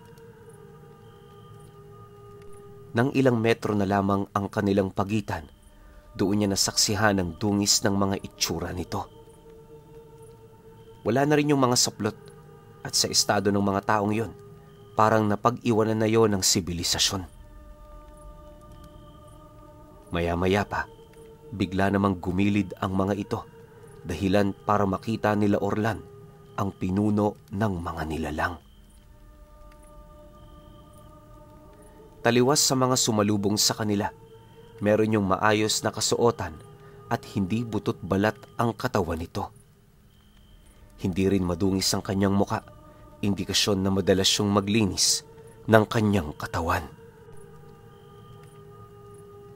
Speaker 1: Nang ilang metro na lamang ang kanilang pagitan, doon niya nasaksihan ang dungis ng mga itsura nito. Wala na rin yung mga saplot at sa estado ng mga taong yon, parang napag-iwanan na yon ng sibilisasyon. Maya-maya pa, bigla namang gumilid ang mga ito, dahilan para makita nila Orlan ang pinuno ng mga nilalang. Taliwas sa mga sumalubong sa kanila, meron yung maayos na kasuotan at hindi butot balat ang katawan nito. Hindi rin madungis ang kanyang muka, indikasyon na madalas siyang maglinis ng kanyang katawan.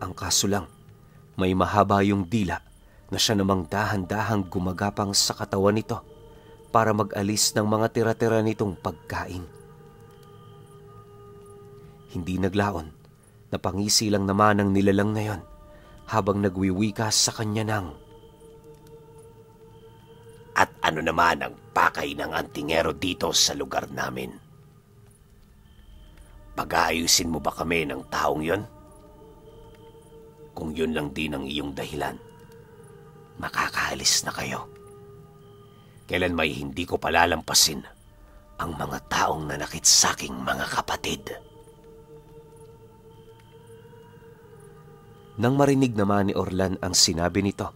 Speaker 1: Ang kaso lang, may mahaba yung dila na siya namang dahan-dahang gumagapang sa katawan nito para mag-alis ng mga tira-tira nitong pagkain. Hindi naglaon, napangisi lang naman ang nilalang na yon habang nagwiwika sa kanya ng,
Speaker 2: "At ano naman ang pakay ng antingero dito sa lugar namin? Pag-aayusin mo ba kami ng taong yon? Kung yun lang din ang iyong dahilan, makakaalis na kayo. Kailan may hindi ko palalampasin ang mga taong nanakit sa aking mga kapatid."
Speaker 1: Nang marinig naman ni Orlan ang sinabi nito,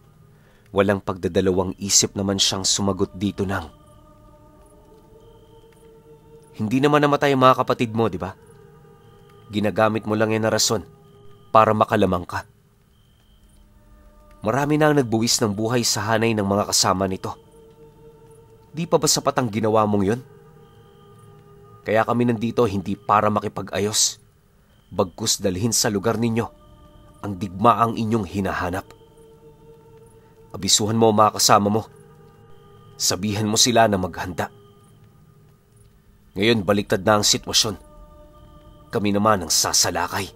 Speaker 1: walang pagdadalawang isip naman siyang sumagot dito ng, "Hindi naman namatay ang mga kapatid mo, di ba? Ginagamit mo lang yan na rason para makalamang ka. Marami na ang nagbuwis ng buhay sa hanay ng mga kasama nito. Di pa ba sapat ang ginawa mong yun? Kaya kami nandito hindi para makipag-ayos, bagkus dalhin sa lugar ninyo ang digmaang inyong hinahanap. Abisuhan mo ang mga kasama mo. Sabihan mo sila na maghanda. Ngayon baliktad na ang sitwasyon. Kami naman ang sasalakay."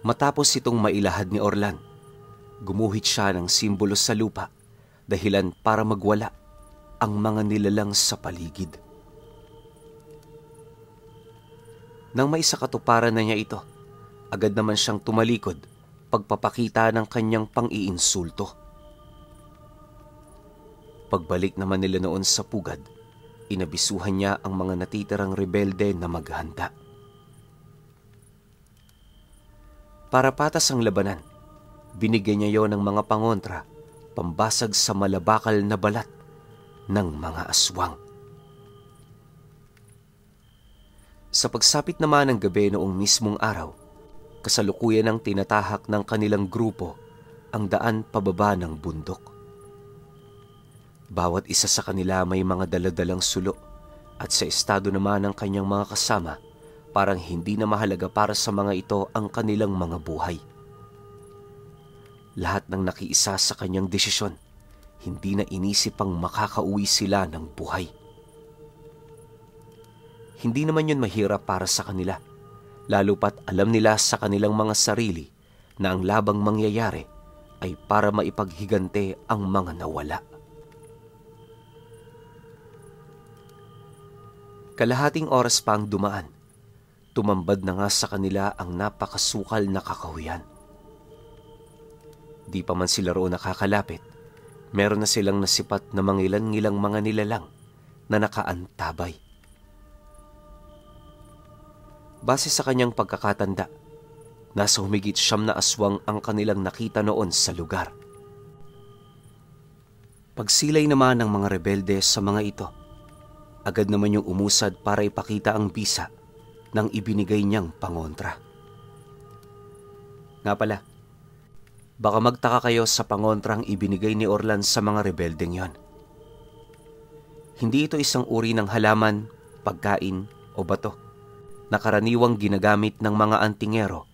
Speaker 1: Matapos itong mailahad ni Orlan, gumuhit siya ng simbolo sa lupa, dahilan para magwala ang mga nilalang sa paligid. Nang may sakatuparan na niya ito, agad naman siyang tumalikod, pagpapakita ng kanyang pang-iinsulto. Pagbalik naman nila noon sa pugad, inabisuhan niya ang mga natitirang rebelde na maghanda. Para patas ang labanan, binigyan niya yon ng mga pangontra, pambasag sa malabakal na balat ng mga aswang. Sa pagsapit naman ng gabi noong mismong araw, kasalukuyan ng tinatahak ng kanilang grupo ang daan pababa ng bundok. Bawat isa sa kanila may mga daladalang sulo at sa estado naman ng kanyang mga kasama, parang hindi na mahalaga para sa mga ito ang kanilang mga buhay. Lahat ng nakiisa sa kanyang desisyon, hindi na inisip pang makakauwi sila ng buhay. Hindi naman yun mahirap para sa kanila, lalo pat alam nila sa kanilang mga sarili na ang labang mangyayari ay para maipaghigante ang mga nawala. Kalahating oras pa ang dumaan, tumambad na nga sa kanila ang napakasukal na kakahuyan. Di pa man sila roon nakakalapit, meron na silang nasipat na mangilan-ngilang mga nilalang na nakaantabay. Base sa kanyang pagkakatanda, nasa humigit 9 na aswang ang kanilang nakita noon sa lugar. Pagsilay naman ng mga rebelde sa mga ito, agad naman yung umusad para ipakita ang bisa ng ibinigay niyang pangontra. Nga pala, baka magtaka kayo sa pangontrang ibinigay ni Orlan sa mga rebeldeng yon. Hindi ito isang uri ng halaman, pagkain o bato na karaniwang ginagamit ng mga antingero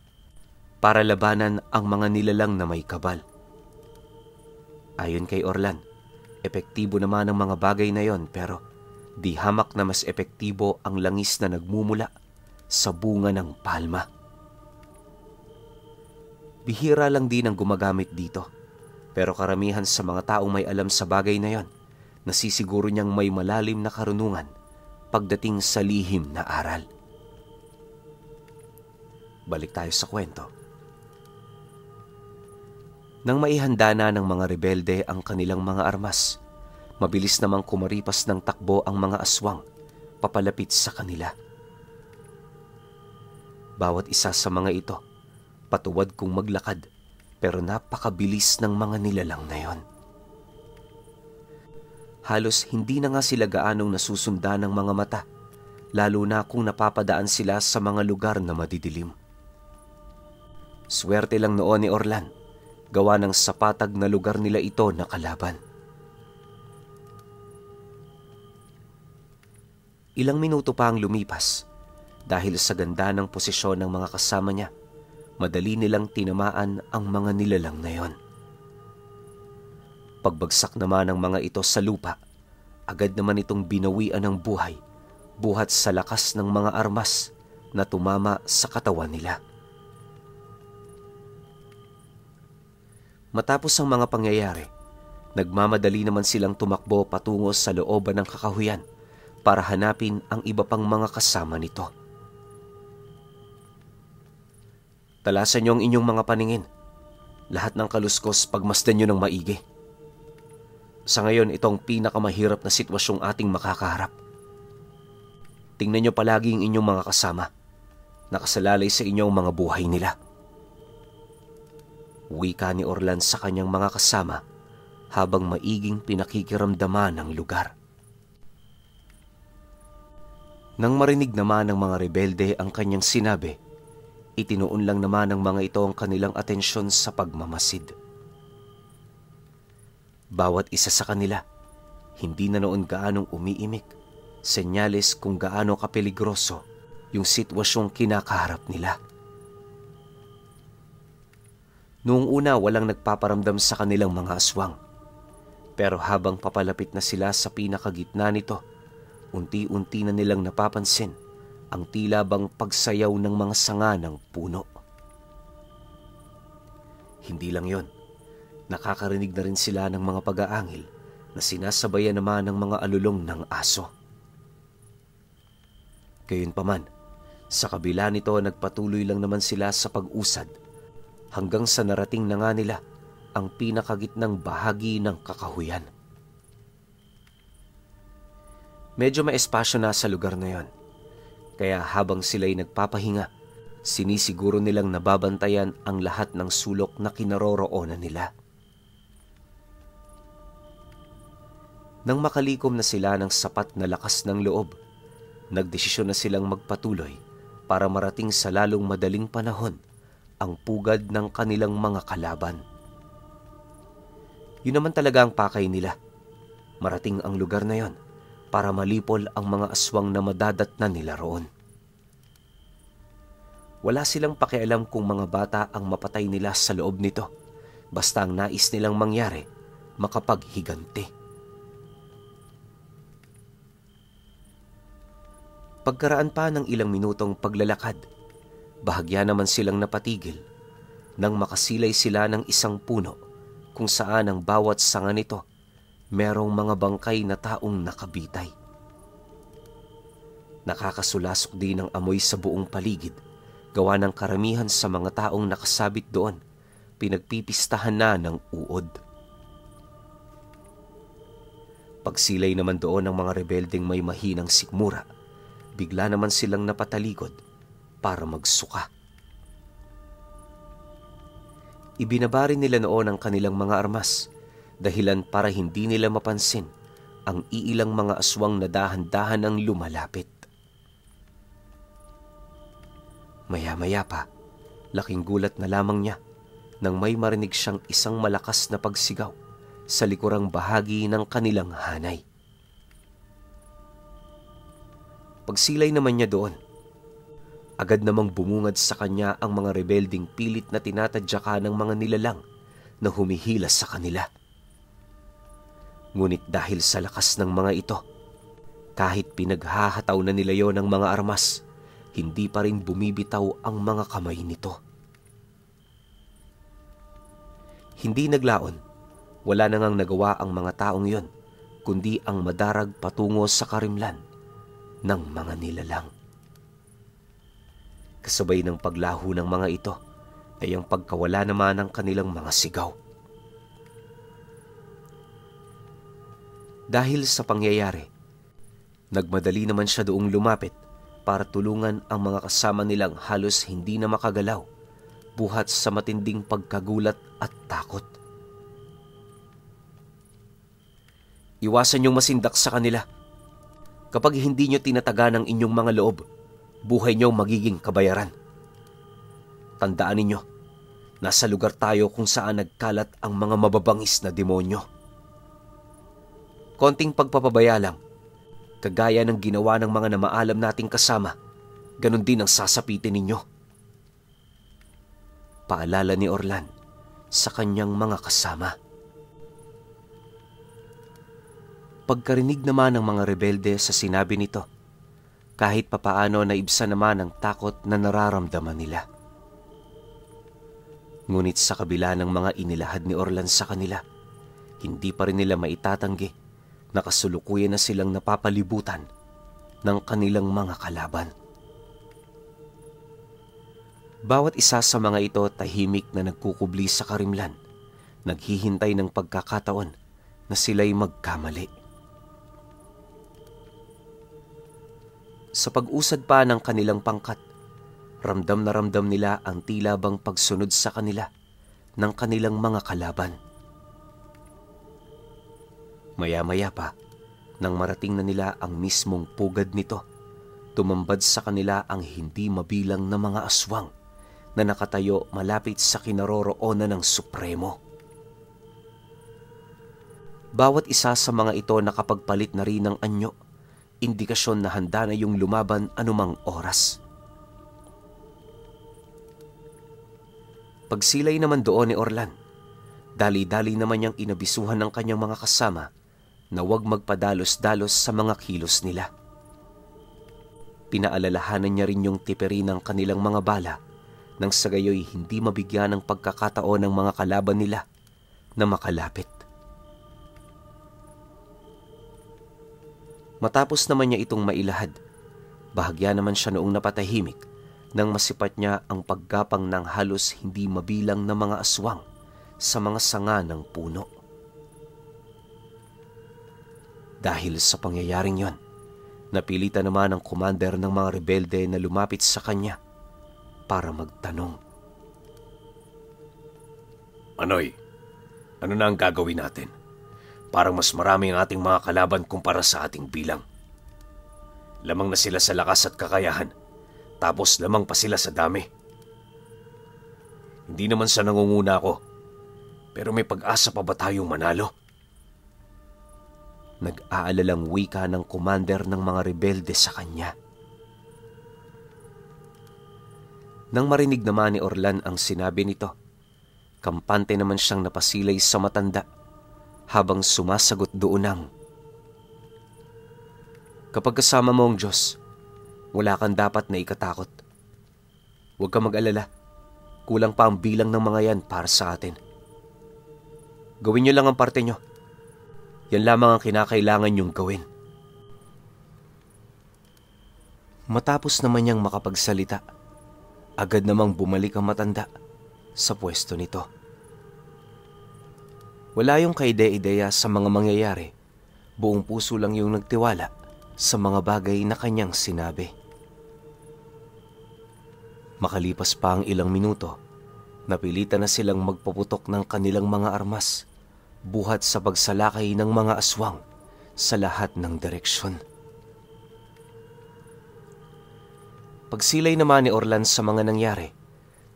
Speaker 1: para labanan ang mga nilalang na may kabal. Ayon kay Orlan, epektibo naman ang mga bagay na yon, pero di hamak na mas epektibo ang langis na nagmumula sa bunga ng palma. Bihira lang din ang gumagamit dito, pero karamihan sa mga taong may alam sa bagay na yon, nasisiguro niyang may malalim na karunungan pagdating sa lihim na aral. Balik tayo sa kwento. Nang maihanda na ng mga rebelde ang kanilang mga armas, mabilis namang kumaripas ng takbo ang mga aswang papalapit sa kanila. Bawat isa sa mga ito, patuwad kung maglakad, pero napakabilis ng mga nilalang na yon. Halos hindi na nga sila gaanong nasusundan ng mga mata, lalo na kung napapadaan sila sa mga lugar na madidilim. Swerte lang noon ni Orlan, gawa ng sapatag na lugar nila ito na kalaban. Ilang minuto pa ang lumipas, dahil sa ganda ng posisyon ng mga kasama niya, madali nilang tinamaan ang mga nilalang na yon. Pagbagsak naman ng mga ito sa lupa, agad naman itong binawian ng buhay, buhat sa lakas ng mga armas na tumama sa katawan nila. Matapos ang mga pangyayari, nagmamadali naman silang tumakbo patungo sa looban ng kakahuyan para hanapin ang iba pang mga kasama nito. Talasan niyo ang inyong mga paningin. Lahat ng kaluskos pagmasdan niyo ng maigi. Sa ngayon, itong pinakamahirap na sitwasyong ating makakaharap. Tingnan niyo palagi ang inyong mga kasama. Nakasalalay sa inyong mga buhay nila. Wika ni Orlan sa kanyang mga kasama habang maiging pinakikiramdaman ang lugar. Nang marinig naman ng mga rebelde ang kanyang sinabi, itinuon lang naman ng mga ito ang kanilang atensyon sa pagmamasid. Bawat isa sa kanila, hindi na noon gaanong umiimik, senyales kung gaano kapeligroso yung sitwasyong kinakaharap nila. Noong una, walang nagpaparamdam sa kanilang mga aswang. Pero habang papalapit na sila sa pinakagitna nito, unti-unti na nilang napapansin ang tila bang pagsayaw ng mga sanga ng puno. Hindi lang yon, nakakarinig na rin sila ng mga pag-aangil na sinasabayan naman ng mga alulong ng aso. Gayunpaman, sa kabila nito nagpatuloy lang naman sila sa pag-usad hanggang sa narating na nga nila ang pinakagitnang bahagi ng kakahuyan. Medyo may espasyo na sa lugar na yon, kaya habang sila'y nagpapahinga, sinisiguro nilang nababantayan ang lahat ng sulok na kinaroroonan nila. Nang makalikom na sila ng sapat na lakas ng loob, nagdesisyon na silang magpatuloy para marating sa lalong madaling panahon ang pugad ng kanilang mga kalaban. Yun naman talaga ang pakay nila. Marating ang lugar na yon para malipol ang mga aswang na madadatnan nila roon. Wala silang pakialam kung mga bata ang mapatay nila sa loob nito, basta ang nais nilang mangyari, makapaghiganti. Pagkaraan pa ng ilang minutong paglalakad, bahagya naman silang napatigil nang makasilay sila ng isang puno kung saan ang bawat sanga nito merong mga bangkay na taong nakabitay. Nakakasulasok din ang amoy sa buong paligid, gawa ng karamihan sa mga taong nakasabit doon, pinagpipistahan na ng uod. Pagsilay naman doon ng mga rebeldeng may mahinang sikmura, bigla naman silang napatalikod para magsuka. Ibinaba rin nila noon ang kanilang mga armas, dahilan para hindi nila mapansin ang iilang mga aswang na dahan-dahan ang lumalapit. Maya-maya pa, laking gulat na lamang niya nang may marinig siyang isang malakas na pagsigaw sa likurang bahagi ng kanilang hanay. Pagsilay naman niya doon, agad namang bumungad sa kanya ang mga rebelding pilit na tinatadyakan ng mga nilalang na humihilas sa kanila. Ngunit dahil sa lakas ng mga ito, kahit pinaghahataw na nila yon ng mga armas, hindi pa rin bumibitaw ang mga kamay nito. Hindi naglaon, wala na ngang nagawa ang mga taong yon, kundi ang madarag patungo sa karimlan ng mga nilalang. Kasabay ng paglaho ng mga ito ay ang pagkawala naman ng kanilang mga sigaw. Dahil sa pangyayari, nagmadali naman siya doong lumapit para tulungan ang mga kasama nilang halos hindi na makagalaw, buhat sa matinding pagkagulat at takot. Iwasan niyong masindak sa kanila. Kapag hindi niyo tinatagan ang inyong mga loob, buhay niyo magiging kabayaran. Tandaan ninyo, nasa lugar tayo kung saan nagkalat ang mga mababangis na demonyo. Konting pagpapabaya lang, kagaya ng ginawa ng mga namaalam nating kasama, ganun din ang sasapitin ninyo. Paalala ni Orlan sa kanyang mga kasama. Pagkarinig naman ng mga rebelde sa sinabi nito, kahit papaano naibsan naman ang takot na nararamdaman nila. Ngunit sa kabila ng mga inilahad ni Orlan sa kanila, hindi pa rin nila maitatanggi na kasulukuyan na silang napapalibutan ng kanilang mga kalaban. Bawat isa sa mga ito tahimik na nagkukubli sa karimlan, naghihintay ng pagkakataon na sila'y magkamali. Sa pag-usad pa ng kanilang pangkat, ramdam na ramdam nila ang tila bang pagsunod sa kanila ng kanilang mga kalaban. Maya-maya pa, nang marating na nila ang mismong pugad nito, tumambad sa kanila ang hindi mabilang na mga aswang na nakatayo malapit sa kinaroroonan ng Supremo. Bawat isa sa mga ito nakapagpalit na rin ng anyo, indikasyon na handa na yung lumaban anumang oras. Pagsilay naman doon ni Orlan, dali-dali naman niyang inabisuhan ng kanyang mga kasama na huwag magpadalos-dalos sa mga kilos nila. Pinaalalahanan niya rin yung tiperi ng kanilang mga bala nang sa gayoy hindi mabigyan ng pagkakataon ng mga kalaban nila na makalapit. Matapos naman niya itong mailahad, bahagya naman siya noong napatahimik nang masipat niya ang paggapang ng halos hindi mabilang na mga aswang sa mga sanga ng puno. Dahil sa pangyayaring yon, napilitan naman ang commander ng mga rebelde na lumapit sa kanya para magtanong.
Speaker 2: Manoy, ano na ang gagawin natin? Parang mas marami ang ating mga kalaban kumpara sa ating bilang. Lamang na sila sa lakas at kakayahan, tapos lamang pa sila sa dami. Hindi naman sa nangunguna ako, pero may pag-asa pa ba tayong manalo? Nag-aalalang wika ng commander ng mga rebelde sa kanya. Nang marinig naman ni Orlan ang sinabi nito, kampante naman siyang napasilay sa matanda habang sumasagot doon ng, "Kapag kasama mo ang Diyos, wala kang dapat na ikatakot. Huwag kang mag-alala, kulang pa ang bilang ng mga yan para sa atin. Gawin niyo lang ang parte niyo. Yan lamang ang kinakailangan niyong gawin." Matapos naman niyang makapagsalita, agad namang bumalik ang matanda sa pwesto nito. Wala yung kaide-ideya sa mga mangyayari, buong puso lang yung nagtiwala sa mga bagay na kanyang sinabi.
Speaker 1: Makalipas pa ang ilang minuto, napilitan na silang magpaputok ng kanilang mga armas, buhat sa pagsalakay ng mga aswang sa lahat ng direksyon. Pagsilay naman ni Orlan sa mga nangyari,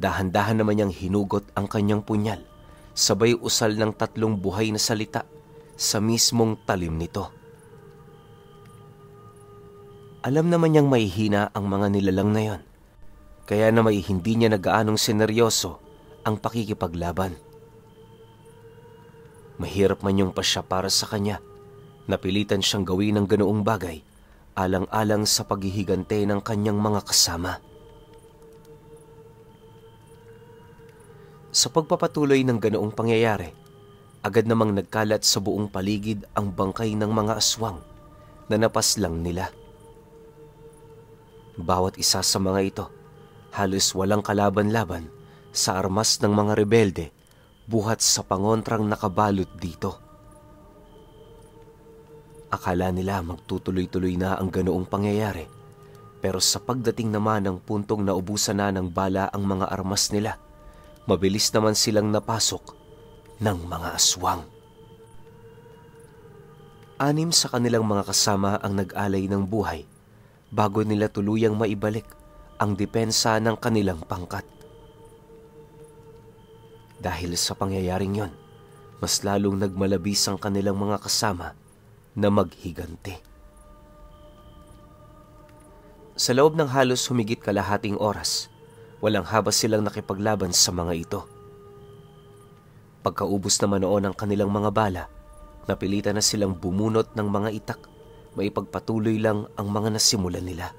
Speaker 1: dahan-dahan naman niyang hinugot ang kanyang punyal, sabay usal ng 3 buhay na salita sa mismong talim nito. Alam naman niyang mahihina ang mga nilalang na yon, kaya na may hindi niya nagaanong sineryoso ang pakikipaglaban. Mahirap man yung pasya para sa kanya, napilitan siyang gawin ng ganoong bagay alang-alang sa paghihigante ng kanyang mga kasama. Sa pagpapatuloy ng ganoong pangyayari, agad namang nagkalat sa buong paligid ang bangkay ng mga aswang na napaslang nila. Bawat isa sa mga ito, halos walang kalaban-laban sa armas ng mga rebelde buhat sa pangontrang nakabalot dito. Akala nila magtutuloy-tuloy na ang ganoong pangyayari, pero sa pagdating naman ng puntong naubusan na ng bala ang mga armas nila, mabilis naman silang napasok ng mga aswang. 6 sa kanilang mga kasama ang nag-alay ng buhay bago nila tuluyang maibalik ang depensa ng kanilang pangkat. Dahil sa pangyayaring yon, mas lalong nagmalabis ang kanilang mga kasama na maghigante. Sa loob ng halos humigit kalahating oras, walang habas silang nakipaglaban sa mga ito. Pagkaubos naman noon ng kanilang mga bala, napilitan na silang bumunot ng mga itak, maipagpatuloy lang ang mga nasimulan nila.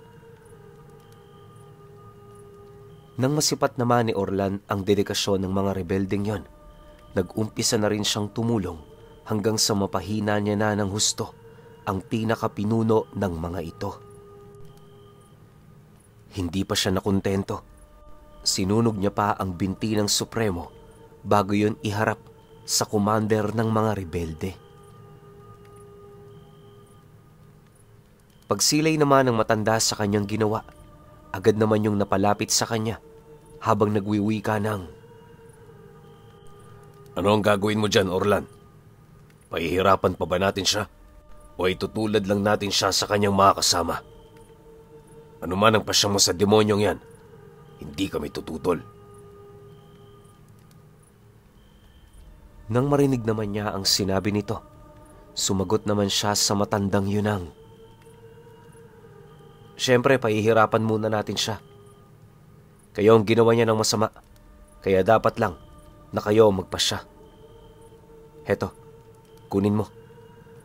Speaker 1: Nang masipat naman ni Orlan ang dedikasyon ng mga rebeldeng yon, nag-umpisa na rin siyang tumulong hanggang sa mapahina niya na ng husto ang pinakapinuno ng mga ito. Hindi pa siya nakontento. Sinunog niya pa ang binti ng Supremo bago yon iharap sa commander ng mga rebelde. Pagsilay naman ng matanda sa kanyang ginawa, agad naman yung napalapit sa kanya habang nagwiwika ng,
Speaker 2: "Ano ang gagawin mo dyan, Orlan? Pahihirapan pa ba natin siya? O itutulad lang natin siya sa kanyang mga kasama? Ano man ang pasya mo sa demonyong yan, hindi kami tututol."
Speaker 1: Nang marinig naman niya ang sinabi nito, sumagot naman siya sa matandang yunang, "Siyempre, pahihirapan muna natin siya. Kayo ang ginawa niya ng masama, kaya dapat lang na kayo magpasya. Heto, kunin mo.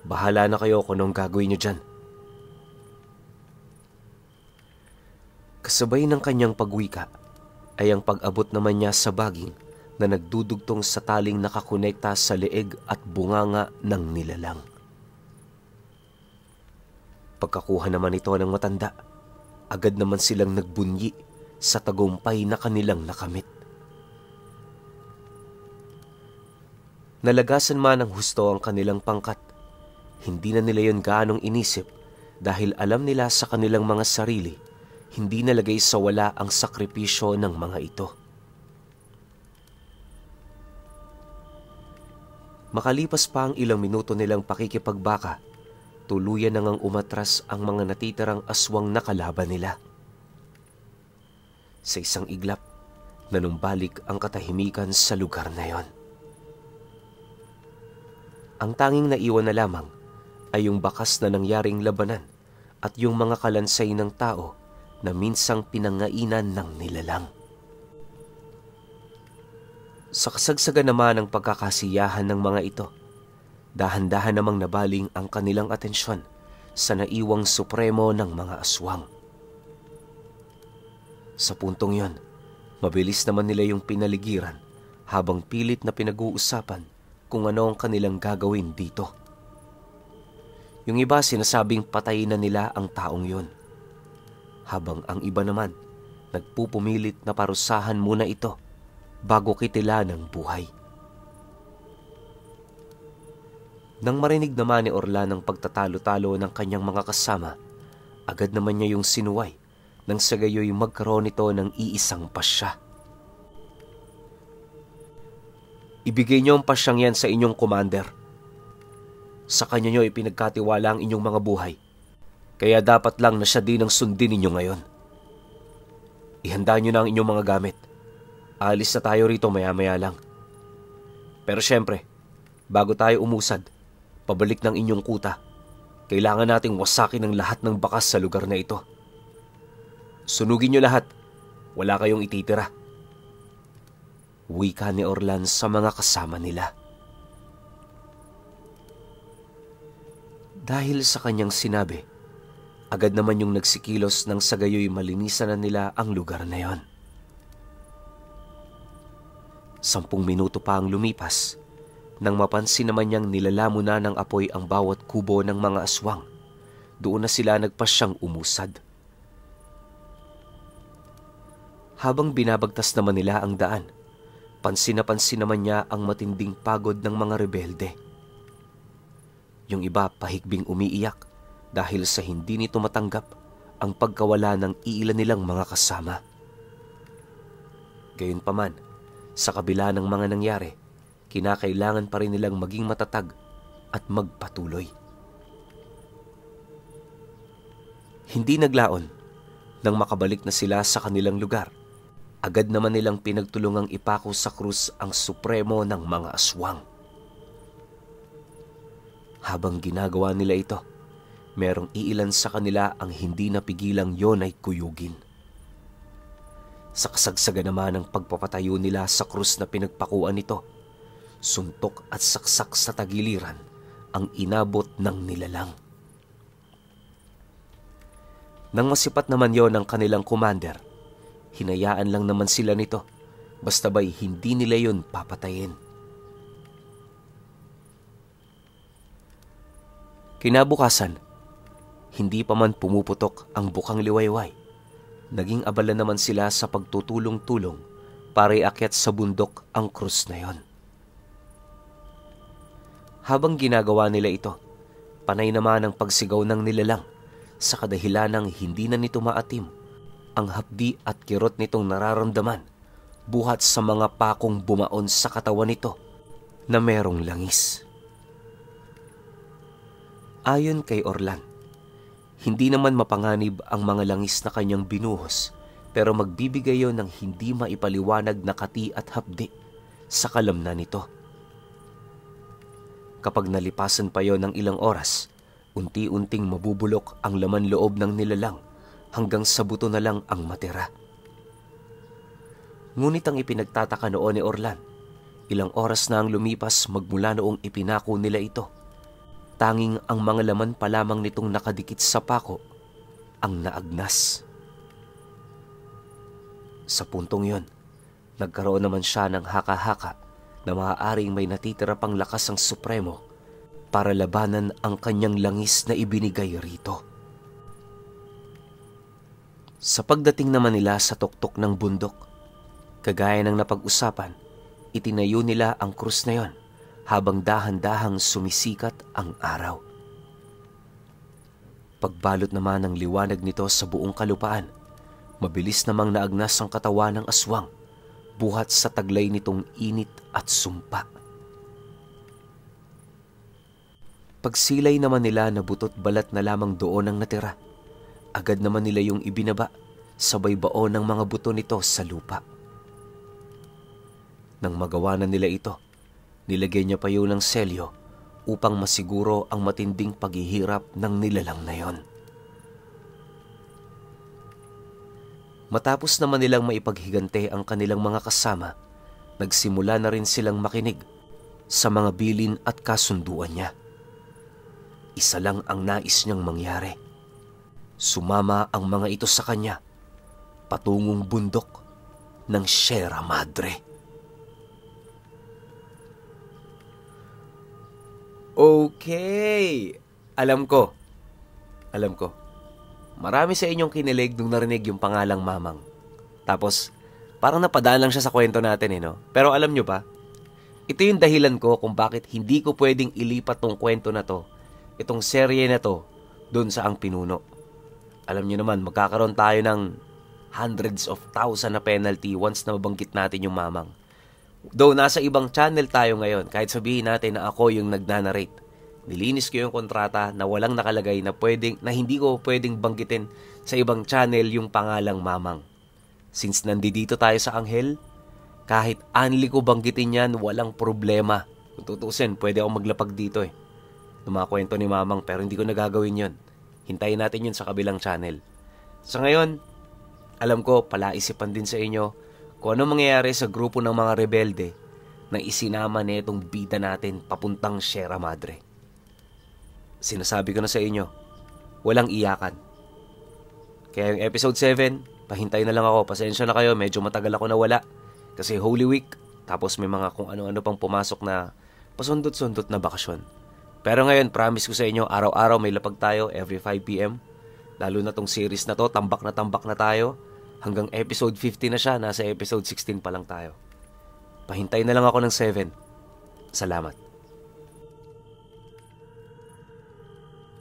Speaker 1: Bahala na kayo kung anong gagawin niyo dyan." Kasabay ng kanyang pagwika ay ang pag-abot naman niya sa baging na nagdudugtong sa taling nakakonekta sa leeg at bunganga ng nilalang. Pagkakuha naman ito ng matanda, agad naman silang nagbunyi sa tagumpay na kanilang nakamit. Nalagasan man ng husto ang kanilang pangkat, hindi na nila yon gaanong inisip dahil alam nila sa kanilang mga sarili, hindi nalagay sa wala ang sakripisyo ng mga ito. Makalipas pa ang ilang minuto nilang pakikipagbaka, tuluyan na ngang umatras ang mga natitirang aswang na kalaban nila. Sa isang iglap, nanumbalik ang katahimikan sa lugar na yon. Ang tanging naiwan na lamang ay yung bakas na nangyaring labanan at yung mga kalansay ng tao na minsang pinangainan ng nilalang. Sa kasagsagan naman ng pagkakasiyahan ng mga ito, dahan-dahan namang nabaling ang kanilang atensyon sa naiwang supremo ng mga aswang. Sa puntong yon, mabilis naman nila yung pinaligiran habang pilit na pinag-uusapan kung ano ang kanilang gagawin dito. Yung iba sinasabing patayin na nila ang taong yon, habang ang iba naman nagpupumilit na parusahan muna ito bago kitila ng buhay. Nang marinig naman ni Orlan ang pagtatalo-talo ng kanyang mga kasama, agad naman niya yung sinuway nang sa gayoy magkaroon ito ng iisang pasya. Ibigay niyo ang pasyang yan sa inyong commander. Sa kanya niyo ipinagkatiwala ang inyong mga buhay. Kaya dapat lang na siya din ang sundin ninyo ngayon. Ihanda niyo na ang inyong mga gamit. Alis na tayo rito maya-maya lang. Pero syempre, bago tayo umusad, pabalik ng inyong kuta, kailangan nating wasakin ang lahat ng bakas sa lugar na ito. Sunugin niyo lahat. Wala kayong ititira. Wika ni Orlan sa mga kasama nila. Dahil sa kanyang sinabi, agad naman yung nagsikilos nang sa gayoy malinisan na nila ang lugar na yon. 10 minuto pa ang lumipas nang mapansin naman niyang nilalamo na ng apoy ang bawat kubo ng mga aswang. Doon na sila nagpasyang umusad. Habang binabagtas naman nila ang daan, pansin naman niya ang matinding pagod ng mga rebelde. Yung iba pahigbing umiiyak dahil sa hindi nito matanggap ang pagkawala ng iilan nilang mga kasama. Gayunpaman, sa kabila ng mga nangyari, kinakailangan pa rin nilang maging matatag at magpatuloy. Hindi naglaon nang makabalik na sila sa kanilang lugar. Agad naman nilang pinagtulungang ipako sa krus ang supremo ng mga aswang. Habang ginagawa nila ito, merong iilan sa kanila ang hindi napigilang yon ay kuyugin. Sa kasagsagan naman ng pagpapatayo nila sa krus na pinagpakuan nito, suntok at saksak sa tagiliran ang inabot ng nilalang. Nang masipat naman yon ng kanilang commander, hinayaan lang naman sila nito, basta ba'y hindi nila yon papatayin. Kinabukasan, hindi pa man pumuputok ang bukang liwayway, naging abala naman sila sa pagtutulong-tulong para iakyat sa bundok ang krus na yon. Habang ginagawa nila ito, panay naman ang pagsigaw ng nilalang sa kadahilanang hindi na nito maatim ang hapdi at kirot nitong nararamdaman buhat sa mga pakong bumaon sa katawan nito na merong langis. Ayon kay Orlan, hindi naman mapanganib ang mga langis na kanyang binuhos, pero magbibigay yon ng hindi maipaliwanag na kati at hapdi sa kalamnan nito. Kapag nalipasan pa yon ng ilang oras, unti-unting mabubulok ang laman loob ng nilalang hanggang sa buto na lang ang matira. Ngunit ang ipinagtataka noon ni Orlan, ilang oras na ang lumipas magmula noong ipinako nila ito. Tanging ang mga laman pa lamang nitong nakadikit sa pako ang naagnas. Sa puntong yon, nagkaroon naman siya ng haka-haka na maaaring may natitira pang lakas ang Supremo para labanan ang kanyang langis na ibinigay rito. Sa pagdating naman nila sa tuktok ng bundok, kagaya ng napag-usapan, itinayo nila ang krus na yon habang dahan-dahang sumisikat ang araw. Pagbalot naman ng liwanag nito sa buong kalupaan, mabilis namang naagnas ang katawan ng aswang buhat sa taglay nitong init at sumpa. Pagsilay naman nila na butot balat na lamang doon ang natira, agad naman nila yung ibinaba sabay baon ng mga buto nito sa lupa. Nang magawa na nila ito, nilagay niya pa yun ng selyo upang masiguro ang matinding paghihirap ng nilalang na yon. Matapos naman nilang maipaghigante ang kanilang mga kasama, nagsimula na rin silang makinig sa mga bilin at kasunduan niya. Isa lang ang nais niyang mangyari. Sumama ang mga ito sa kanya patungong bundok ng Sierra Madre. Okay, alam ko. Marami sa inyong kinilig nung narinig yung pangalang Mamang. Tapos, parang napadaan lang siya sa kwento natin no? Pero alam nyo ba, ito yung dahilan ko kung bakit hindi ko pwedeng ilipat tong kwento na to, itong serye na to, doon sa Ang Pinuno. alam niyo naman, magkakaroon tayo ng hundreds of thousand na penalty once na mabanggit natin yung mamang. Though nasa ibang channel tayo ngayon, kahit sabihin natin na ako yung nagnanarrate, nilinis ko yung kontrata na walang nakalagay na hindi ko pwedeng banggitin sa ibang channel yung pangalang mamang. Since nandito tayo sa Anghel, kahit anli ko banggitin yan, walang problema. Kung tutusin, pwede akong maglapag dito ng mga kwento ni mamang, pero hindi ko nagagawin yon. Hintayin natin yun sa kabilang channel. Sa ngayon, alam ko, palaisipan din sa inyo kung ano mangyayari sa grupo ng mga rebelde na isinama nitong bida natin papuntang Sierra Madre. Sinasabi ko na sa inyo, walang iyakan. Kaya yung episode 7, pahintay na lang ako. Pasensya na kayo, medyo matagal ako nawala. Kasi Holy Week, tapos may mga kung ano-ano pang pumasok na pasundot-sundot na bakasyon. Pero ngayon, promise ko sa inyo, araw-araw may lapag tayo every 5 p.m. Lalo na tong series na to, tambak na tayo. Hanggang episode 50 na siya, nasa episode 16 pa lang tayo. Pahintay na lang ako ng 7. Salamat.